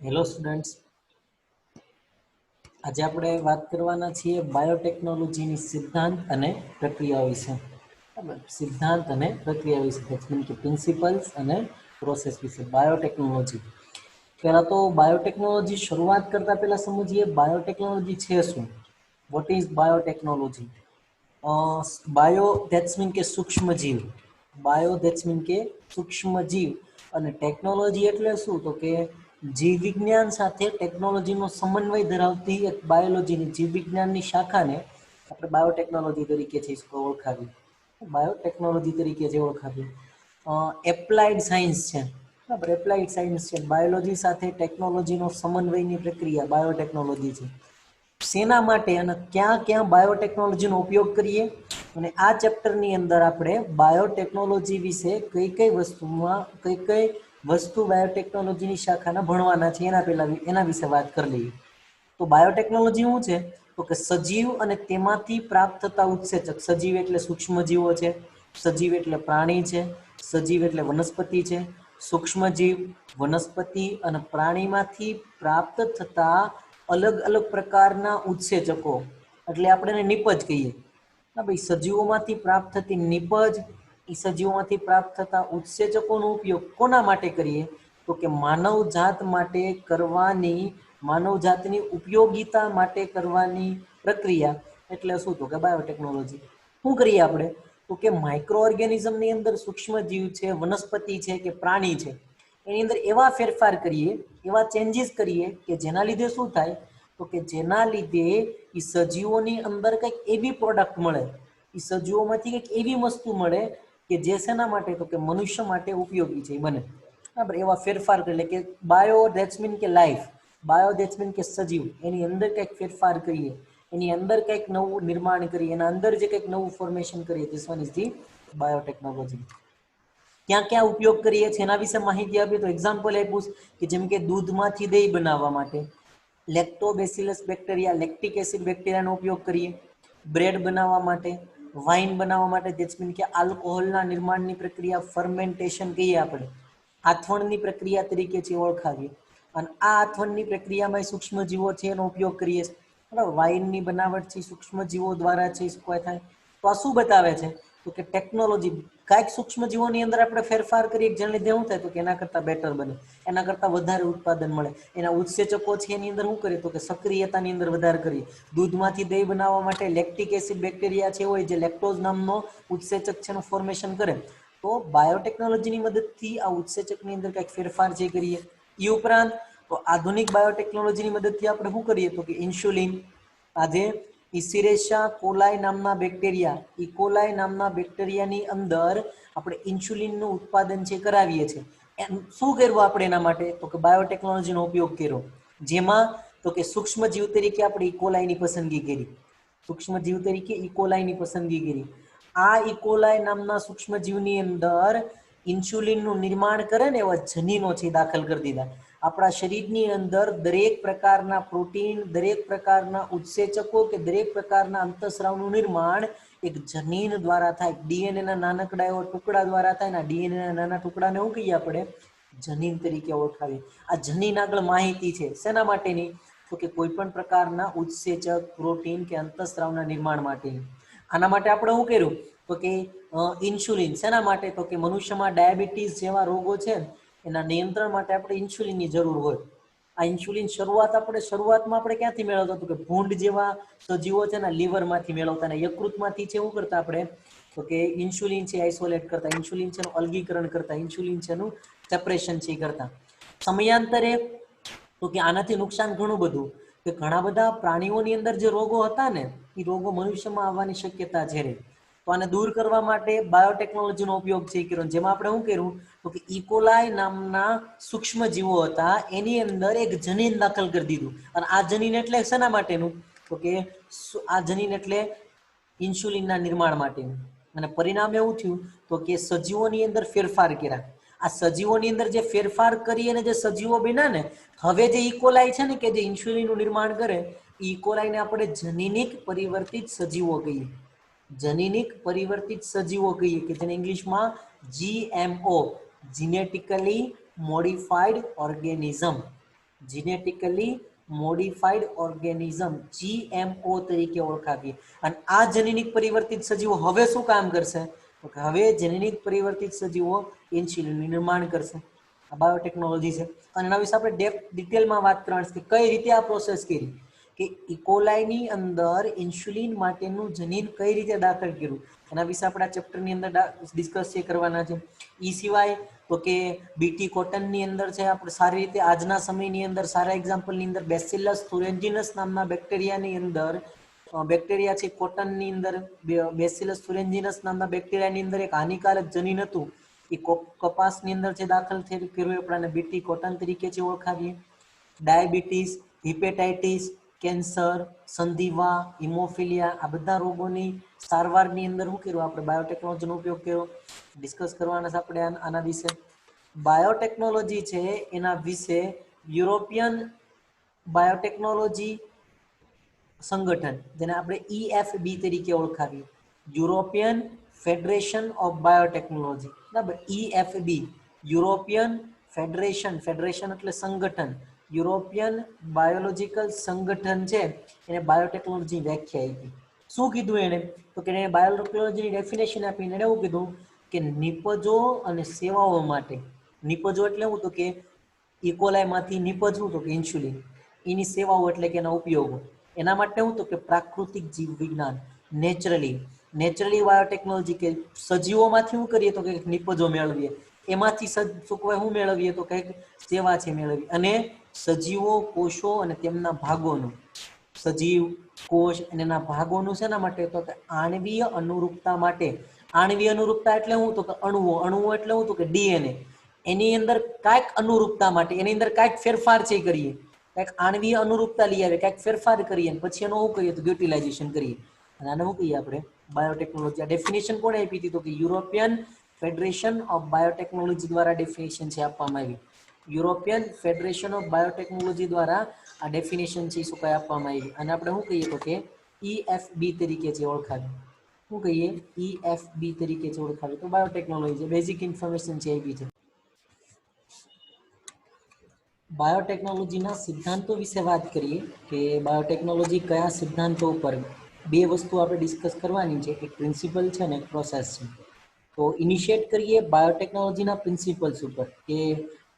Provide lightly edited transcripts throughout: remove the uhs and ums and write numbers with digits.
Hello students, આજે આપણે વાત કરવાના છીએ બાયોટેકનોલોજીની સિદ્ધાંત અને પ્રક્રિયા વિશે. સિદ્ધાંત અને પ્રક્રિયા વિશે મીન કે પ્રિન્સિપલ્સ અને પ્રોસેસ વિશે. બાયોટેકનોલોજી પહેલા તો બાયોટેકનોલોજી શરૂઆત કરતા પહેલા સમજીએ બાયોટેકનોલોજી છે શું. What is biotechnology? Bio that's mean કે સૂક્ષ્મ જીવ. બાયો ધેટ્સ મીન કે સૂક્ષ્મ જીવ અને ટેકનોલોજી એટલે શું? તો કે જીવ વિજ્ઞાન સાથે ટેકનોલોજીનો સમન્વય ધરાવતી એક બાયોલોજીની જીવ વિજ્ઞાનની શાખાને આપણે બાયોટેકનોલોજી તરીકે છે ઓળખાવી. બાયોટેકનોલોજી તરીકે જે ઓળખાવી. એપ્લાઇડ સાયન્સ છે, બરાબર. એપ્લાઇડ સાયન્સ છે, બાયોલોજી સાથે ટેકનોલોજીનો સમન્વયની પ્રક્રિયા બાયોટેકનોલોજી છે. શેના માટે અને ક્યાં ક્યાં બાયોટેકનોલોજીનો ઉપયોગ કરીએ, અને આ ચેપ્ટરની અંદર આપણે બાયોટેકનોલોજી વિશે કઈ કઈ વસ્તુમાં કઈ કઈ વસ્તુ બાયોટેકનોલોજીની શાખાના ભણવાના છે એના વિશે વાત કરી લઈએ. તો બાયોટેકનોલોજી શું છે? તો કે સજીવ અને તેમાંથી પ્રાપ્ત થતા ઉત્સેચક. સજીવ એટલે સૂક્ષ્મજીવો છે, સજીવ એટલે પ્રાણી છે, સજીવ એટલે વનસ્પતિ છે. સૂક્ષ્મજીવ, વનસ્પતિ અને પ્રાણીમાંથી પ્રાપ્ત થતા અલગ અલગ પ્રકારના ઉત્સેચકો એટલે આપણે એને નિપજ કહીએ. ભાઈ, સજીવોમાંથી પ્રાપ્ત થતી નિપજ, એ સજીવોમાંથી પ્રાપ્ત થતા ઉત્સેચકોનો ઉપયોગ કોના માટે કરીએ? તો કે માનવ જાત માટે કરવાની, માનવ જાતની ઉપયોગિતા માટે કરવાની પ્રક્રિયા એટલે શું? તો કે બાયોટેકનોલોજી. શું કરીએ આપણે? તો કે માઇક્રો ઓર્ગેનિઝમની અંદર સૂક્ષ્મ જીવ છે, વનસ્પતિ છે કે પ્રાણી છે, એની અંદર એવા ફેરફાર કરીએ, એવા ચેન્જીસ કરીએ કે જેના લીધે શું થાય? તો કે જેના લીધે એ સજીવોની અંદર કંઈક એવી પ્રોડક્ટ મળે, એ સજીવોમાંથી કંઈક એવી વસ્તુ મળે કે જે શેના માટે? તો કે મનુષ્ય માટે ઉપયોગી છે બને. બરાબર. એવા ફેરફાર એટલે કે બાયો ધેટ્સ મીન કે લાઈફ, બાયો ધેટ્સ મીન કે સજીવ, એની અંદર કંઈક ફેરફાર કરીએ, એની અંદર કંઈક નવું નિર્માણ કરીએ, એના અંદર જે કંઈક નવું ફોર્મેશન કરીએ, this one is the biotechnology. ક્યાં ક્યાં ઉપયોગ કરીએ છીએ એના વિશે માહિતી આપીએ તો એક્ઝામ્પલ આપ્યું કે જેમ કે દૂધમાંથી દહીં બનાવવા માટે લેક્ટોબેસિલસ બેક્ટેરિયા, લેક્ટિક એસિડ બેક્ટેરિયાનો ઉપયોગ કરીએ. બ્રેડ બનાવવા માટે, વાઇન બનાવવા માટે, ધેટ્સ મીન કે આલ્કોહોલના નિર્માણની પ્રક્રિયા ફર્મેન્ટેશન કહીએ આપણે, આથવણની પ્રક્રિયા તરીકે છે ઓળખાવીએ. અને આ આથવણની પ્રક્રિયામાં સૂક્ષ્મજીવો છે એનો ઉપયોગ કરીએ. બરાબર. વાઇનની બનાવટ છે સૂક્ષ્મજીવો દ્વારા છે કોઈ થાય. તો આ શું બતાવે છે? તો કે ટેકનોલોજી કાંઈક સૂક્ષ્મજીવોની અંદર આપણે ફેરફાર કરીએ, જેના લીધે શું થાય? તો કે એના કરતાં બેટર બને, એના કરતાં વધારે ઉત્પાદન મળે. એના ઉત્સેચકો છે એની અંદર શું કરીએ? તો કે સક્રિયતાની અંદર વધારે કરીએ. દૂધમાંથી દહીં બનાવવા માટે લેક્ટિક એસિડ બેક્ટેરિયા છે હોય જે લેક્ટોઝ નામનો ઉત્સેચક છે એનું ફોર્મેશન કરે. તો બાયોટેકનોલોજીની મદદથી આ ઉત્સેચકની અંદર કંઈક ફેરફાર જે કરીએ. એ ઉપરાંત તો આધુનિક બાયોટેકનોલોજીની મદદથી આપણે શું કરીએ? તો કે ઇન્સ્યુલિન, આજે ઇસિરેશા કોલાઈ નામના બેક્ટેરિયા, ઇકોલાઈ નામના બેક્ટેરિયાની અંદર આપણે ઇન્સ્યુલિનનું ઉત્પાદન છે કરાવીએ છીએ. શું કર્યું આપણે એના માટે? તો કે બાયોટેકનોલોજીનો ઉપયોગ કર્યો, જેમાં તો કે સૂક્ષ્મજીવ તરીકે આપણે ઇકોલાઈની પસંદગી કરી. સૂક્ષ્મજીવ તરીકે ઇકોલાઈની પસંદગી કરી. આ ઇકોલાઈ નામના સૂક્ષ્મજીવની અંદર ઇન્સ્યુલિનનું નિર્માણ કરે ને એવા જનીનો છે દાખલ કરી દીધા. આપણા શરીરની અંદર દરેક પ્રકારના પ્રોટીન, દરેક પ્રકારના ઉત્સેચકો કે દરેક પ્રકારના અંતઃસ્રાવનું નિર્માણ એક જનીન દ્વારા થાય. ડીએનએના નાનકડા એવા ટુકડા દ્વારા થાય ને ડીએનએના નાના ટુકડાને શું કહીએ આપણે? જનીન તરીકે ઓળખાવીએ. આ જનીન આગળ માહિતી છે શેના માટેની? તો કે કોઈ પણ પ્રકારના ઉત્સેચક, પ્રોટીન કે અંતઃસ્રાવના નિર્માણ માટેની. આના માટે આપણે શું કર્યું? તો કે ઇન્સ્યુલિન શેના માટે? તો કે મનુષ્યમાં ડાયાબિટીસ જેવા રોગો છે એના નિયંત્રણ માટે આપણે ઇન્સ્યુલિનની જરૂર હોય. આ ઇન્સ્યુલિન શરૂઆતમાં આપણે ક્યાંથી મેળવતા? તો કે ભૂંડ જેવા સજીવો છે ને લીવરમાંથી મેળવતા, ને યકૃતમાંથી છે શું કરતા આપણે? તો કે ઇન્સ્યુલિન છે આઇસોલેટ કરતા, ઇન્સ્યુલિન છે એનું અલગીકરણ કરતા, ઇન્સ્યુલિન છે એનું સેપરેશન છે કરતા. સમયાંતરે તો કે આનાથી નુકસાન ઘણું બધું, કે ઘણા બધા પ્રાણીઓની અંદર જે રોગો હતા ને એ રોગો મનુષ્યમાં આવવાની શક્યતા છે. તો આને દૂર કરવા માટે બાયોટેકનોલોજીનો ઉપયોગ છે કર્યો. જેમાં આપણે શું કર્યું? તો કે ઇકોલાઈ નામના સૂક્ષ્મજીવો હતા એની અંદર એક જનીન દાખલ કરી દીધું. અને આ જનીન એટલે શેના માટેનું? તો કે આ જનીન એટલે ઇન્સ્યુલિનના નિર્માણ માટેનું. અને પરિણામ એવું થયું તો કે સજીવોની અંદર ફેરફાર કર્યા. આ સજીવોની અંદર જે ફેરફાર કરી અને જે સજીવો બન્યા ને, હવે જે ઇકોલાઈ છે ને કે જે ઇન્સ્યુલિનનું નિર્માણ કરે, એ ઇકોલાઈને આપણે જનીનિક પરિવર્તિત સજીવો કહીએ. જનીનિક પરિવર્તિત સજીવો કહીએ કે જેને ઇંગ્લિશમાં GMO, genetically modified organism. Genetically modified organism GMO તરીકે ઓળખાવીએ. અને આ જનીનિક પરિવર્તિત સજીવો હવે શું કામ કરશે? તો કે હવે જનીનિક પરિવર્તિત સજીવો ઇન્સ્યુલિનનું નિર્માણ કરશે. આ બાયોટેકનોલોજી છે. અને એના વિશે આપણે ડિટેલમાં વાત કરવાની છે કે કઈ રીતે આ પ્રોસેસ કરી, કે ઇકોલાઈની અંદર ઇન્સ્યુલિન માટેનું જનીન કઈ રીતે દાખલ કર્યું, એના વિશે આપણે આ ચેપ્ટરની અંદર ડિસ્કસ કરવાના છે. એ સિવાય તો કે બીટી કોટનની અંદર છે આપણે સારી રીતે આજના સમયની અંદર સારા એક્ઝામ્પલની અંદર બેસિલસ thuringiensis નામના બેક્ટેરિયાની અંદર બેક્ટેરિયા છે કોટનની અંદર બેસિલસ thuringiensis નામના બેક્ટેરિયાની અંદર એક હાનિકારક જનીન હતું એ કપાસની અંદર જે દાખલ કર્યું આપણે બીટી કોટન તરીકે જે ઓળખાવીએ. ડાયાબિટીસ, હિપેટાઇટિસ, કેન્સર, સંધિવા, હિમોફિલિયા આ બધા રોગોની સારવારની અંદર શું કર્યું આપણે બાયોટેકનોલોજીનો ઉપયોગ કર્યો. ડિસ્કસ કરવાના છે આપણે આના વિશે. બાયોટેકનોલોજી છે એના વિશે યુરોપિયન બાયોટેકનોલોજી સંગઠન, જેને આપણે EFB તરીકે ઓળખાવીએ, યુરોપિયન ફેડરેશન ઓફ બાયોટેકનોલોજી, બરાબર. EFB યુરોપિયન ફેડરેશન એટલે સંગઠન, યુરોપિયન બાયોલોજીકલ સંગઠન છે એને બાયોટેકનોલોજી વ્યાખ્યા આપી. શું કીધું એને? તો કે એને બાયોટેકનોલોજીની ડેફિનેશન આપીને એને એવું કીધું કે નિપજો અને સેવાઓ માટે, નિપજો એટલે એવું તો કે ઇકોલાઈમાંથી નિપજવું તો કે ઇન્સ્યુલિન, એની સેવાઓ એટલે કે એના ઉપયોગો, એના માટે હું તો કે પ્રાકૃતિક જીવ વિજ્ઞાન, નેચરલી બાયોટેકનોલોજી કે સજીવોમાંથી શું કરીએ તો કે નિપજો મેળવીએ, એમાંથી શું મેળવીએ તો કંઈક સેવા છે મેળવી. અને સજીવો, કોષો અને તેમના ભાગોનું, સજીવ, કોષ અને એના ભાગોનું શેના માટે? તો કે આણ્વીય અનુરૂપતા માટે. આણ્વીય અનુરૂપતા એટલે શું? તો કે અણુઓ એટલે શું? તો કે DNA. એની અંદર કાંઈક અનુરૂપતા માટે એની અંદર કાંઈક ફેરફાર છે કરીએ, કાંઈક આણ્વીય અનુરૂપતા લઈ આવે, કાંઈક ફેરફાર કરીએ પછી એનો શું કરીએ તો યુટિલાઇઝેશન કરીએ. અને આને શું કહીએ આપણે? બાયોટેકનોલોજી. આ ડેફિનેશન કોણે આપી હતી? તો કે યુરોપિયન ફેડરેશન ઓફ બાયોટેકનોલોજી દ્વારા ડેફિનેશન છે આપવામાં આવી. યુરોપિયન ફેડરેશન ઓફ બાયોટેકનોલોજી દ્વારા આ ડેફિનેશન છે શું કઈ આપવામાં આવી. અને આપણે શું કહીએ તો કે EFB તરીકે જે ઓળખાવી. શું કહીએ? EFB તરીકે જે ઓળખાવી. તો બાયોટેકનોલોજી બેઝિક ઇન્ફોર્મેશન છે આપી છે. બાયોટેકનોલોજીના સિદ્ધાંતો વિશે વાત કરીએ કે બાયોટેકનોલોજી કયા સિદ્ધાંતો ઉપર, બે વસ્તુ આપણે ડિસ્કસ કરવાની છે, એક પ્રિન્સિપલ છે અને એક પ્રોસેસ છે. તો ઇનિશિયેટ કરીએ બાયોટેકનોલોજીના પ્રિન્સિપલ્સ ઉપર કે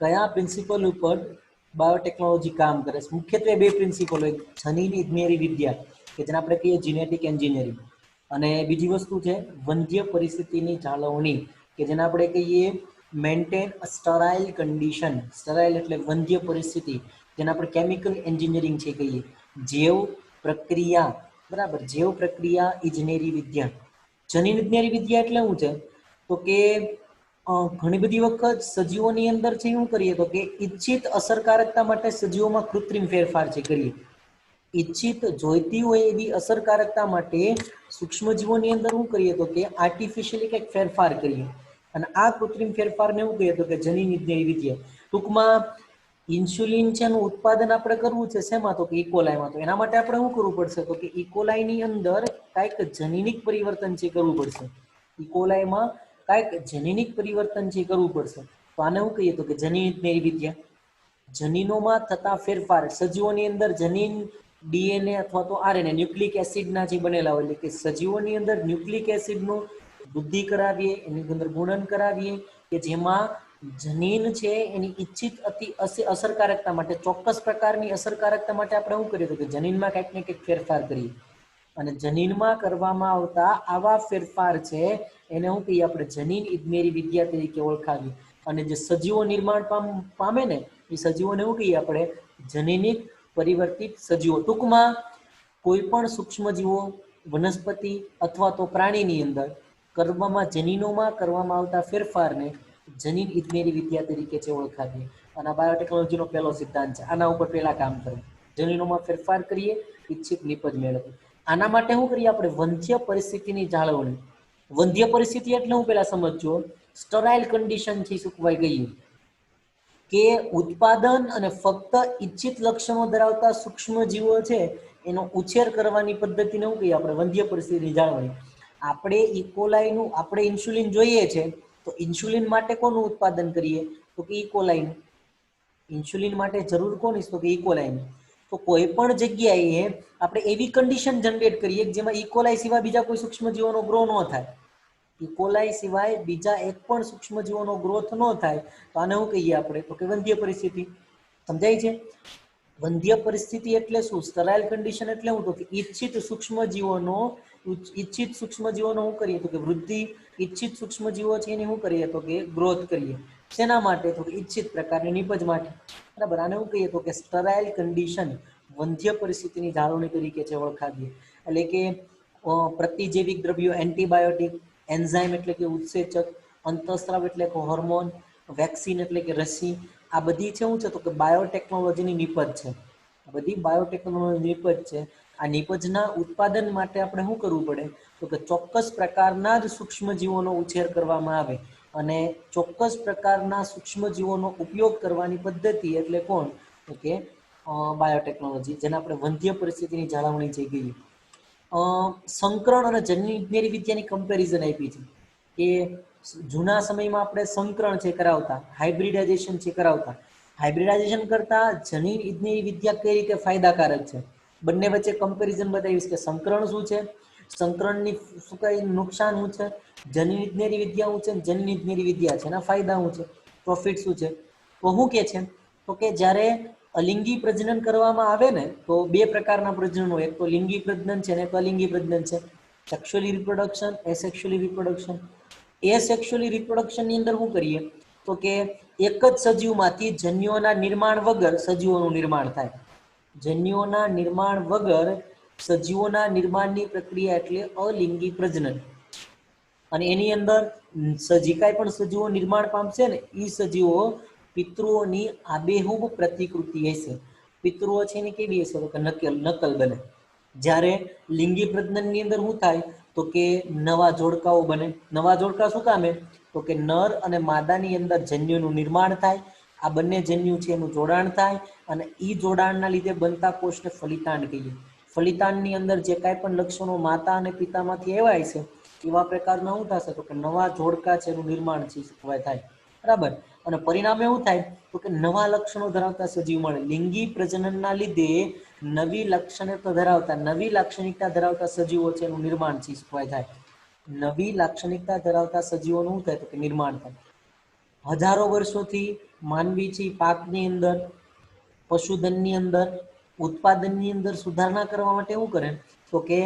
કયા પ્રિન્સિપલ ઉપર બાયોટેકનોલોજી કામ કરે છે. મુખ્યત્વે બે પ્રિન્સિપલ હોય, જનીન ઇજનેરી વિદ્યા કે જેને આપણે કહીએ જીનેટિક એન્જિનિયરિંગ, અને બીજી વસ્તુ છે વંધ્ય પરિસ્થિતિની જાળવણી કે જેને આપણે કહીએ મેન્ટેન સ્ટરાઇલ કન્ડિશન. સ્ટરાઇલ એટલે વંધ્ય પરિસ્થિતિ, જેને આપણે કેમિકલ એન્જિનિયરિંગ છે કહીએ. જૈવ પ્રક્રિયા, બરાબર, જૈવ પ્રક્રિયા ઇજનેરી વિદ્યા. જનીન ઇજનેરી વિદ્યા એટલે શું છે? તો કે ઘણી બધી વખત સજીવોની અંદર છે શું કરીએ તો કે ઈચ્છિત અસરકારકતા માટે સજીવોમાં કૃત્રિમ ફેરફાર છે કરીએ. ઈચ્છિત જોઈતી હોય એવી અસરકારકતા માટે સૂક્ષ્મજીવોની અંદર શું કરીએ તો કે આર્ટિફિશિયલી કંઈક ફેરફાર કરીએ. અને આ કૃત્રિમ ફેરફારને એવું કહીએ તો કે જનીન ઇજનેરી વિદ્યા. ટૂંકમાં ઇન્સ્યુલિન છે એનું ઉત્પાદન આપણે કરવું છે શેમાં? તો કે ઇકોલાઈમાં. તો એના માટે આપણે શું કરવું પડશે? તો કે ઇકોલાઈની અંદર કાંઈક જનીનિક પરિવર્તન છે કરવું પડશે. ઇકોલાઈમાં કાંઈક જનીનિક પરિવર્તન છે કરવું પડશે. તો આને શું કહીએ તો કે જનીન ઇજનેરી વિદ્યા. જનીનોમાં થતા ફેરફાર, સજીવોની અંદર જનીન DNA અથવા તો RNA ન્યુક્લિક એસિડના જે બનેલા હોય, એટલે કે સજીવોની અંદર ન્યુક્લિક એસિડનું વૃદ્ધિ કરાવીએ, એની અંદર ગુણન કરાવીએ કે જેમાં જનીન છે એની ઈચ્છિત અસરકારકતા માટે, ચોક્કસ પ્રકારની અસરકારકતા માટે આપણે શું કરીએ તો કે જનીનમાં કંઈક ને કંઈક ફેરફાર કરીએ. અને જનીનમાં કરવામાં આવતા આવા ફેરફાર છે એને શું કહીએ આપણે? જનીન ઇજનેરી વિદ્યા તરીકે ઓળખાવીએ. અને જે સજીવો નિર્માણ પામે ને એ સજીવોને શું કહીએ આપણે? જનીનિક પરિવર્તિત સજીવો. ટૂંકમાં કોઈ પણ સૂક્ષ્મજીવો, વનસ્પતિ અથવા તો પ્રાણીની અંદર જનીનોમાં કરવામાં આવતા ફેરફારને જનીન ઇજનેરી વિદ્યા તરીકે છે ઓળખાવીએ. અને બાયોટેકનોલોજીનો પહેલો સિદ્ધાંત છે. આના ઉપર પહેલા કામ કરે, જનીનોમાં ફેરફાર કરીએ, ઈચ્છિત નિપજ મેળવીએ. આના માટે શું કરીએ આપણે? વંધ્ય પરિસ્થિતિની જાળવણી. વંધ્ય પરિસ્થિતિ એટલે હું પહેલા સમજજો, સ્ટરાઇલ કન્ડિશન થી સુકવાઈ ગઈ કે ઉત્પાદન અને ફક્ત ઈચ્છિત લક્ષણો ધરાવતા સૂક્ષ્મજીવો છે એનો ઉછેર કરવાની પદ્ધતિને શું કહીએ આપણે? વંધ્ય પરિસ્થિતિની જાળવણી. આપણે ઇકોલાઈનું, આપણે ઇન્સ્યુલિન જોઈએ છે તો ઇન્સ્યુલિન માટે કોનું ઉત્પાદન કરીએ? તો કે ઇકોલાઈનું. ઇન્સ્યુલિન માટે જરૂર કોની? તો કે ઇકોલાઈની. તો કોઈ પણ જગ્યાએ આપણે એવી કન્ડિશન જનરેટ કરીએ કે જેમાં ઇકોલાઈ સિવાય બીજા કોઈ સૂક્ષ્મજીવોનો ગ્રો ન થાય. ઇકોલાઈ સિવાય બીજા એક પણ સૂક્ષ્મજીવોનો ગ્રોથ ન થાય તો આને શું કહીએ આપણે? તો કે વંધ્ય પરિસ્થિતિ. સમજાય છે? વંધ્ય પરિસ્થિતિ એટલે શું? સ્ટરાઇલ કન્ડિશન એટલે શું? તો કે ઈચ્છિત સૂક્ષ્મજીવોનો શું કરીએ? તો કે વૃદ્ધિ. ઈચ્છિત સૂક્ષ્મજીવો છે એની શું કરીએ? તો કે ગ્રોથ કરીએ. શેના માટે? તો કે ઈચ્છિત પ્રકારની નિપજ માટે. બરાબર. આને શું કહીએ? તો કે સ્ટરાઇલ કન્ડિશન વંધ્ય પરિસ્થિતિની જાળવણી તરીકે છે ઓળખાવીએ. એટલે કે પ્રતિજૈવિક દ્રવ્યો, એન્ટીબાયોટિક, એન્ઝાઇમ એટલે કે ઉત્સેચક, અંતઃસ્રાવ એટલે કે હોર્મોન, વેક્સિન એટલે કે રસી, આ બધી છે શું છે? તો કે બાયોટેકનોલોજીની નિપજ છે. આ બધી બાયોટેકનોલોજી નિપજ છે. આ નિપજના ઉત્પાદન માટે આપણે શું કરવું પડે? તો કે ચોક્કસ પ્રકારના જ સૂક્ષ્મજીવોનો ઉછેર કરવામાં આવે અને ચોક્કસ પ્રકારના સૂક્ષ્મજીવોનો ઉપયોગ કરવાની પદ્ધતિ એટલે કોણ? તો કે બાયોટેકનોલોજી, જેને આપણે વંધ્ય પરિસ્થિતિની જાળવણી જે કહીએ. સંકરણ અને જનની ઇજનેરી વિદ્યાની કમ્પેરિઝન આપી છે કે જૂના સમયમાં આપણે સંકરણ છે કરાવતા, હાઇબ્રિડાઇઝેશન છે કરાવતા. હાઇબ્રિડાઇઝેશન કરતા જનીન ઇજનેરી વિદ્યા કઈ રીતે ફાયદાકારક છે, બંને વચ્ચે કમ્પેરિઝન બતાવીશ કે સંકરણ શું છે, સંકરણની શું કઈ નુકસાન શું છે, જનીન ઇજનેરી વિદ્યા શું છે, જનીન ઇજનેરી વિદ્યા છે એના ફાયદા શું છે, પ્રોફિટ શું છે. તો શું કે છે? તો કે જ્યારે અલિંગી પ્રજનન કરવામાં આવે ને તો બે પ્રકારના પ્રજનન હોય, એક તો લિંગી પ્રજનન છે અને એક અલિંગી પ્રજનન છે. Sexually reproduction, asexually reproduction. Asexually reproduction ની અંદર શું કરીએ? તો કે એક જ સજીવમાંથી જન્યુઓના નિર્માણ વગર સજીવોનું નિર્માણ થાય. જન્યુઓના નિર્માણ વગર સજીવોના નિર્માણની પ્રક્રિયા એટલે અલિંગી પ્રજનન. અને એની અંદર જે કાંઈ પણ સજીવો નિર્માણ પામશે ને એ સજીવો પિતૃઓની આબેહૂબ પ્રતિકૃતિ હશે. પિતૃઓ છે એની કેવી હશે? તો કે નકલ બને. જ્યારે લિંગી પ્રજનનની અંદર શું થાય? તો કે નવા જોડકાઓ બને. નવા જોડકા શું કામે? તો કે નર અને માદાની અંદર જન્યુનું નિર્માણ થાય, આ બંને જન્યુ છે એનું જોડાણ થાય અને એ જોડાણના લીધે બનતા કોષને ફલિતાંડ કહીએ. ફલિતાંડની અંદર જે કાંઈ પણ લક્ષણો માતા અને પિતામાંથી એવાય છે એવા પ્રકારના શું થશે? તો કે નવા જોડકા છે એનું નિર્માણ થાય. બરાબર. અને પરિણામે એવું થાય તો કે નવા લક્ષણો ધરાવતા સજીવ મળે. લિંગી પ્રજનનના લીધે નવી લાક્ષણિકતા ધરાવતા સજીવો છે એનું નિર્માણ થાય. નવી લાક્ષણિકતા ધરાવતા સજીવોનું શું થાય? તો કે નિર્માણ થાય. હજારો વર્ષોથી માનવી છે પાકની અંદર, પશુધનની અંદર, ઉત્પાદનની અંદર સુધારણા કરવા માટે શું કરે? તો કે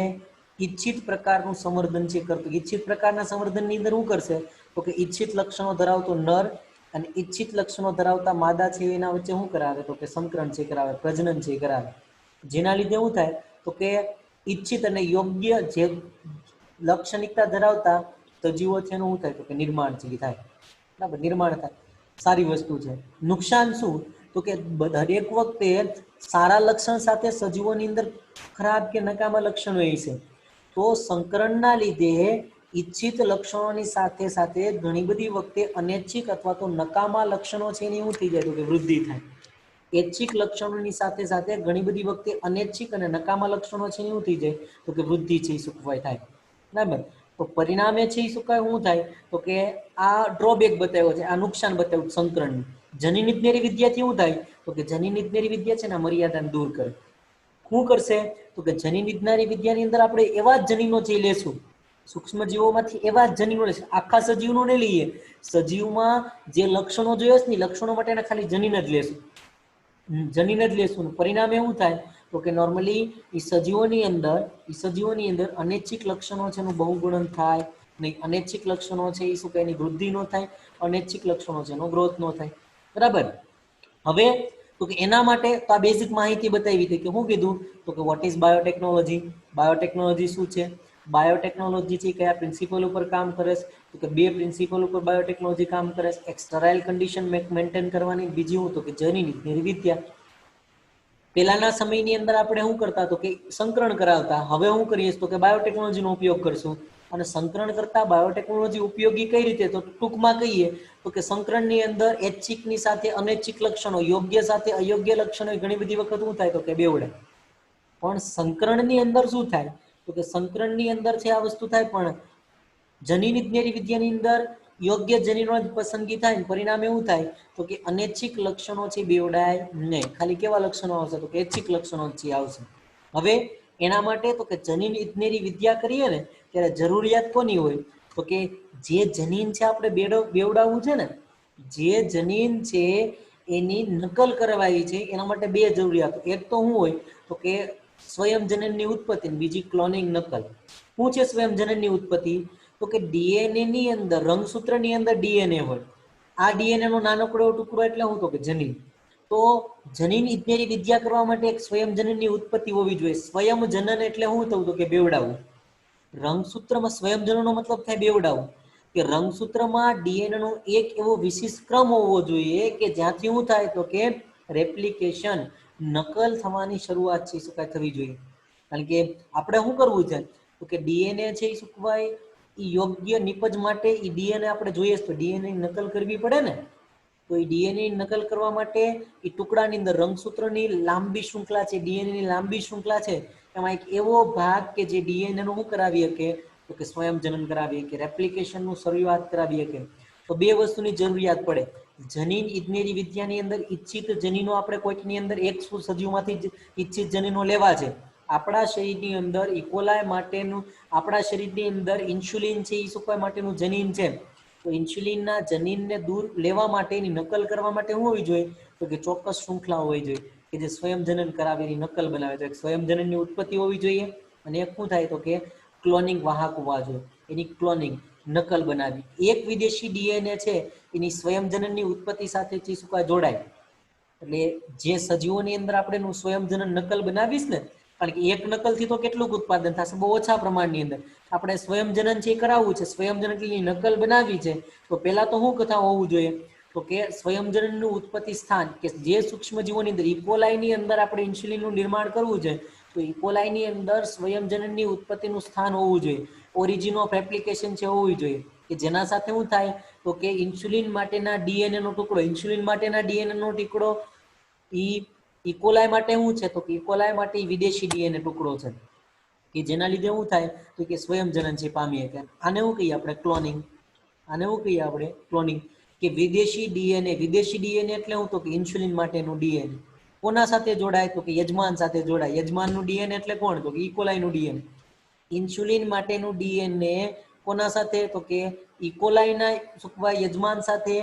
ઈચ્છિત પ્રકારનું સંવર્ધન છે કરતું. ઈચ્છિત પ્રકારના સંવર્ધનની અંદર શું કરશે? તો કે ઈચ્છિત લક્ષણો ધરાવતો નર અને ઈચ્છિત લક્ષણો ધરાવતા માદા છે એના વચ્ચે શું કરાવે? તો કે સંકરણ છે કરાવે, પ્રજનન છે કરાવે. જેના લીધે શું થાય? તો કે ઈચ્છિત અને યોગ્ય જે લાક્ષણિકતા ધરાવતા સજીવો છે એનું શું થાય? તો કે નિર્માણ છે થાય. બરાબર, નિર્માણ થાય. સારી વસ્તુ છે. નુકસાન શું? તો કે દરેક વખતે સારા લક્ષણ સાથે સજીવોની અંદર ખરાબ કે નકામા લક્ષણો હોય છે. તો સંકરણના લીધે ઈચ્છિત લક્ષણોની સાથે સાથે ઘણી બધી વખતે અનૈચ્છિક અથવા તો નકામા લક્ષણો છે એની શું થઈ જાય? તો કે વૃદ્ધિ થાય. ઐચ્છિક લક્ષણોની સાથે સાથે ઘણી બધી વખતે અનૈચ્છિક અને નકામા લક્ષણો છે શું થઈ જાય? તો કે વૃદ્ધિ છે એ સુખવાય થાય. બરાબર. તો પરિણામે છે એ શું થાય? તો કે આ ડ્રોબેક બતાવ્યો છે, આ નુકસાન બતાવ્યું સંકરણનું. જનીન ઇજનેરી વિદ્યાથી શું થાય? તો કે જનીન ઇજનેરી વિદ્યા છે ને મર્યાદાને દૂર કરે. શું કરશે? તો કે જનીન ઇજનેરી વિદ્યાની અંદર આપણે એવા જ જનીનો જે લેશું, સૂક્ષ્મજીવોમાંથી એવા જ જનીનો લેશું, આખા સજીવનો નહીં લઈએ. સજીવમાં જે લક્ષણો જોઈએ છે ને લક્ષણો માટે ખાલી જનીન જ લેશું. જનીન જ લેશું. પરિણામે શું થાય? તો કે નોર્મલી એ સજીવોની અંદર અનૈચ્છિક લક્ષણો છે એનું બહુગુણન થાય નહીં. અનૈચ્છિક લક્ષણો છે એ શું કહે? એની વૃદ્ધિ ન થાય. અનૈચ્છિક લક્ષણો છે એનો ગ્રોથ ન થાય. બરાબર. હવે તો કે એના માટે તો આ બેઝિક માહિતી બતાવી હતી કે શું કીધું? તો કે વોટ ઇઝ બાયોટેકનોલોજી? બાયોટેકનોલોજી શું છે? બાયોટેકનોલોજી છે કયા પ્રિન્સિપલ ઉપર કામ કરે છે? તો કે બે પ્રિન્સિપલ ઉપર બાયોટેકનોલોજી કામ કરે છે. એક સ્ટરાઇલ કન્ડિશન મેન્ટેન કરવાની, બીજી હું તો કે જનીન ઇજનેરી વિદ્યા. પહેલાના સમયની અંદર આપણે શું કરતા? તો કે સંકરણ કરાવતા. હવે શું કરીએ તો કે બાયોટેકનોલોજીનો ઉપયોગ કરશું. અને સંકરણ કરતા બાયોટેકનોલોજી ઉપયોગી કઈ રીતે? તો ટૂંકમાં કહીએ તો કે સંકરણની અંદર ઐચ્છિકની સાથે અનૈચ્છિક લક્ષણો, યોગ્ય સાથે અયોગ્ય લક્ષણો ઘણી બધી વખત શું થાય? તો કે બેવડે. પણ સંકરણની અંદર શું થાય? તો કે સંકરણની અંદર છે આ વસ્તુ થાય, પણ જનીન ઇજનેરી વિદ્યાની અંદર યોગ્ય જનીનો જ પસંદગી થાય ને પરિણામ એવું થાય તો કે અનૈચ્છિક લક્ષણો છે બેવડાય નહીં. ખાલી કેવા લક્ષણો આવશે તો કે ઐચ્છિક લક્ષણો જ આવશે. હવે એના માટે તો કે જનીન ઇજનેરી વિદ્યા કરીએ ને ત્યારે જરૂરિયાત કોની હોય તો કે જે જનીન છે આપણે બેવડાવવું છે ને, જે જનીન છે એની નકલ કરવાવી છે એના માટે બે જરૂરિયાત. એક તો શું હોય તો કે સ્વયં જનનની ઉત્પત્તિ, બીજી ક્લોનિંગ નકલ. શું છે સ્વયં જનનની ઉત્પત્તિ તો કે ડીએનએ ની અંદર રંગસૂત્રની અંદર ડીએનએ હોય. આ ડીએનએ નો નાનકડો ટુકડો એટલે શું તો કે જનીન. તો જનીન ઇજનેરી વિદ્યા કરવા માટે એક સ્વયં જનનની ઉત્પત્તિ હોવી જોઈએ. સ્વયં જનન એટલે શું થવું તો કે બેવડાવવું. રંગસૂત્રમાં સ્વયં જનનનો મતલબ થાય બેવડાવવું. કે રંગસૂત્રમાં ડીએનએ નો એક એવો વિશિષ્ટ ક્રમ હોવો જોઈએ કે જ્યાંથી શું થાય તો કે રેપ્લિકેશન, નકલ થવાની શરૂઆત છે શું થવી જોઈએ. કારણ કે આપણે શું કરવું છે તો કે ડીએનએ છે એ શું કહેવાય યોગ્ય નિપજ માટે એ ડીએનએ આપણે જોઈએ તો ડીએનએ નકલ કરવી પડે ને. તો એ ડીએનએ નકલ કરવા માટે એ ટુકડાની અંદર રંગસૂત્રની લાંબી શૃંખલા છે, ડીએનએ ની લાંબી શૃંખલા છે, એમાં એક એવો ભાગ કે જે ડીએનએ નું શું કરાવી શકે તો કે સ્વયં જનન કરાવી શકે, રેપ્લિકેશનનું શરૂઆત કરાવી શકે. તો બે વસ્તુની જરૂરિયાત પડે. જનીન ઇજનેરી વિદ્યાની અંદર ઈચ્છિત જનીનો આપણે કોઈકની અંદર એક સજીવમાંથી ઈચ્છિત જનીનો લેવા છે. આપણા શરીરની અંદર ઇકોલાય માટેનું, આપણા શરીરની અંદર ઇન્સ્યુલિન છે એ શું માટેનું જનીન છે. તો ઇન્સ્યુલિનના જનીનને દૂર લેવા માટેની નકલ કરવા માટે શું હોવી જોઈએ તો કે ચોક્કસ શૃંખલા હોવી જોઈએ કે જે સ્વયં જનન કરાવેલી નકલ બનાવે છે. સ્વયં જનનની ઉત્પત્તિ હોવી જોઈએ અને એક શું થાય તો કે ક્લોનિંગ વાહક હોવા જોઈએ. એની ક્લોનિંગ નકલ બનાવી. એક વિદેશી ડીએનએ છે એની સ્વયં જનનની ઉત્પત્તિ સાથે જોડાય. એટલે જે સજીવોની અંદર આપણે સ્વયં જનન નકલ બનાવીશ ને, કારણ કે એક નકલથી તો કેટલું ઉત્પાદન થશે બહુ ઓછા પ્રમાણની અંદર. આપણે સ્વયં જનન છે એ કરાવવું છે, સ્વયં જનનની નકલ બનાવી છે, તો પેલા તો શું કથા હોવું જોઈએ તો કે સ્વયં જનનનું ઉત્પત્તિ સ્થાન કે જે સૂક્ષ્મ જીવોની અંદર ઇકોલાઈની અંદર આપણે ઇન્સ્યુલિનનું નિર્માણ કરવું છે તો ઇકોલાઈની અંદર સ્વયં જનનની ઉત્પત્તિનું સ્થાન હોવું જોઈએ. ઓરિજિન ઓફ એપ્લિકેશન છે હોવી જોઈએ કે જેના સાથે શું થાય તો કે ઇન્સ્યુલિન માટેના ડીએનએ નો ટુકડો, ઇન્સ્યુલિન માટેના ડીએનએ નો ટુકડો ઇકોલાઈ માટે શું છે તો કે ઇકોલાઈ માટે વિદેશી ડીએનએ ટુકડો છે કે જેના લીધે શું થાય તો કે સ્વયં જનન છે પામીએ. આને શું કહીએ આપણે ક્લોનિંગ. આને શું કહીએ આપણે ક્લોનિંગ કે વિદેશી ડીએનએ એટલે શું તો કે ઇન્સ્યુલિન માટેનું ડીએનએ કોના સાથે જોડાય તો કે યજમાન સાથે જોડાય. યજમાનનું ડીએનએ એટલે કોણ તો કે ઇકોલાઈનું ડીએનએ. ઇન્સ્યુલિન માટેનું ડીએનએ કોના સાથે તો કે ઇકોલાઈના યજમાન સાથે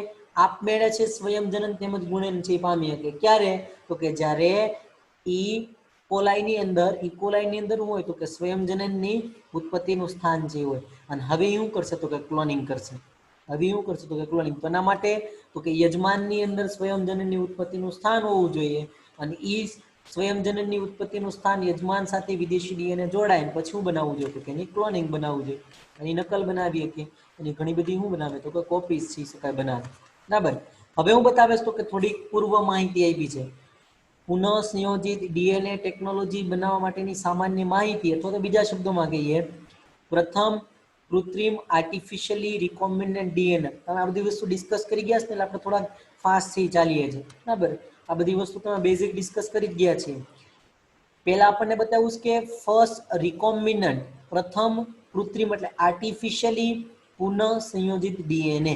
આપમેળે છે સ્વયં જનન તેમજ ગુણન છે પામી શકે. ક્યારે તો કે જ્યારે ઇકોલાઈની અંદર શું હોય તો કે સ્વયં જનનની ઉત્પત્તિનું સ્થાન જે હોય. અને હવે શું કરશે તો કે ક્લોનિંગ કરશે. હવે શું કરશે તો કે ક્લોનિંગ. તો એના માટે તો કે યજમાનની અંદર સ્વયં જનનની ઉત્પત્તિનું સ્થાન હોવું જોઈએ અને ઈ સ્વયં જનનની ઉત્પત્તિનું સ્થાન યજમાન સાથે વિદેશી ડીએનએ જોડાય પછી શું બનાવવું જોઈએ તો કે એની ક્લોનિંગ બનાવવું જોઈએ. એની નકલ બનાવી કે એની ઘણી બધી શું બનાવે તો કે કોપીઝ છે શકાય બનાવે. બરાબર. હવે હું બતાવીશ તો કે થોડીક પૂર્વ માહિતી આપી છે. પુનઃ સંયોજિત ડીએનએ ટેકનોલોજી બનાવવા માટેની સામાન્ય માહિતી અથવા તો બીજા શબ્દોમાં કહીએ પ્રથમ કૃત્રિમ આર્ટિફિશિયલી રિકોમ્બિનેન્ટ ડીએનએ. તમે આ બધી વસ્તુ ડિસ્કસ કરી ગયા છે એટલે આપણે થોડાક ફાસ્ટ થી ચાલીએ છીએ. બરાબર. આ બધી વસ્તુ તમે બેઝિક ડિસ્કસ કરી ગયા છે. પહેલા આપણને બતાવ્યું કે ફર્સ્ટ રિકોમ્બિનન્ટ, પ્રથમ કૃત્રિમ એટલે આર્ટિફિશિયલી પુનઃ સંયોજિત ડીએનએ.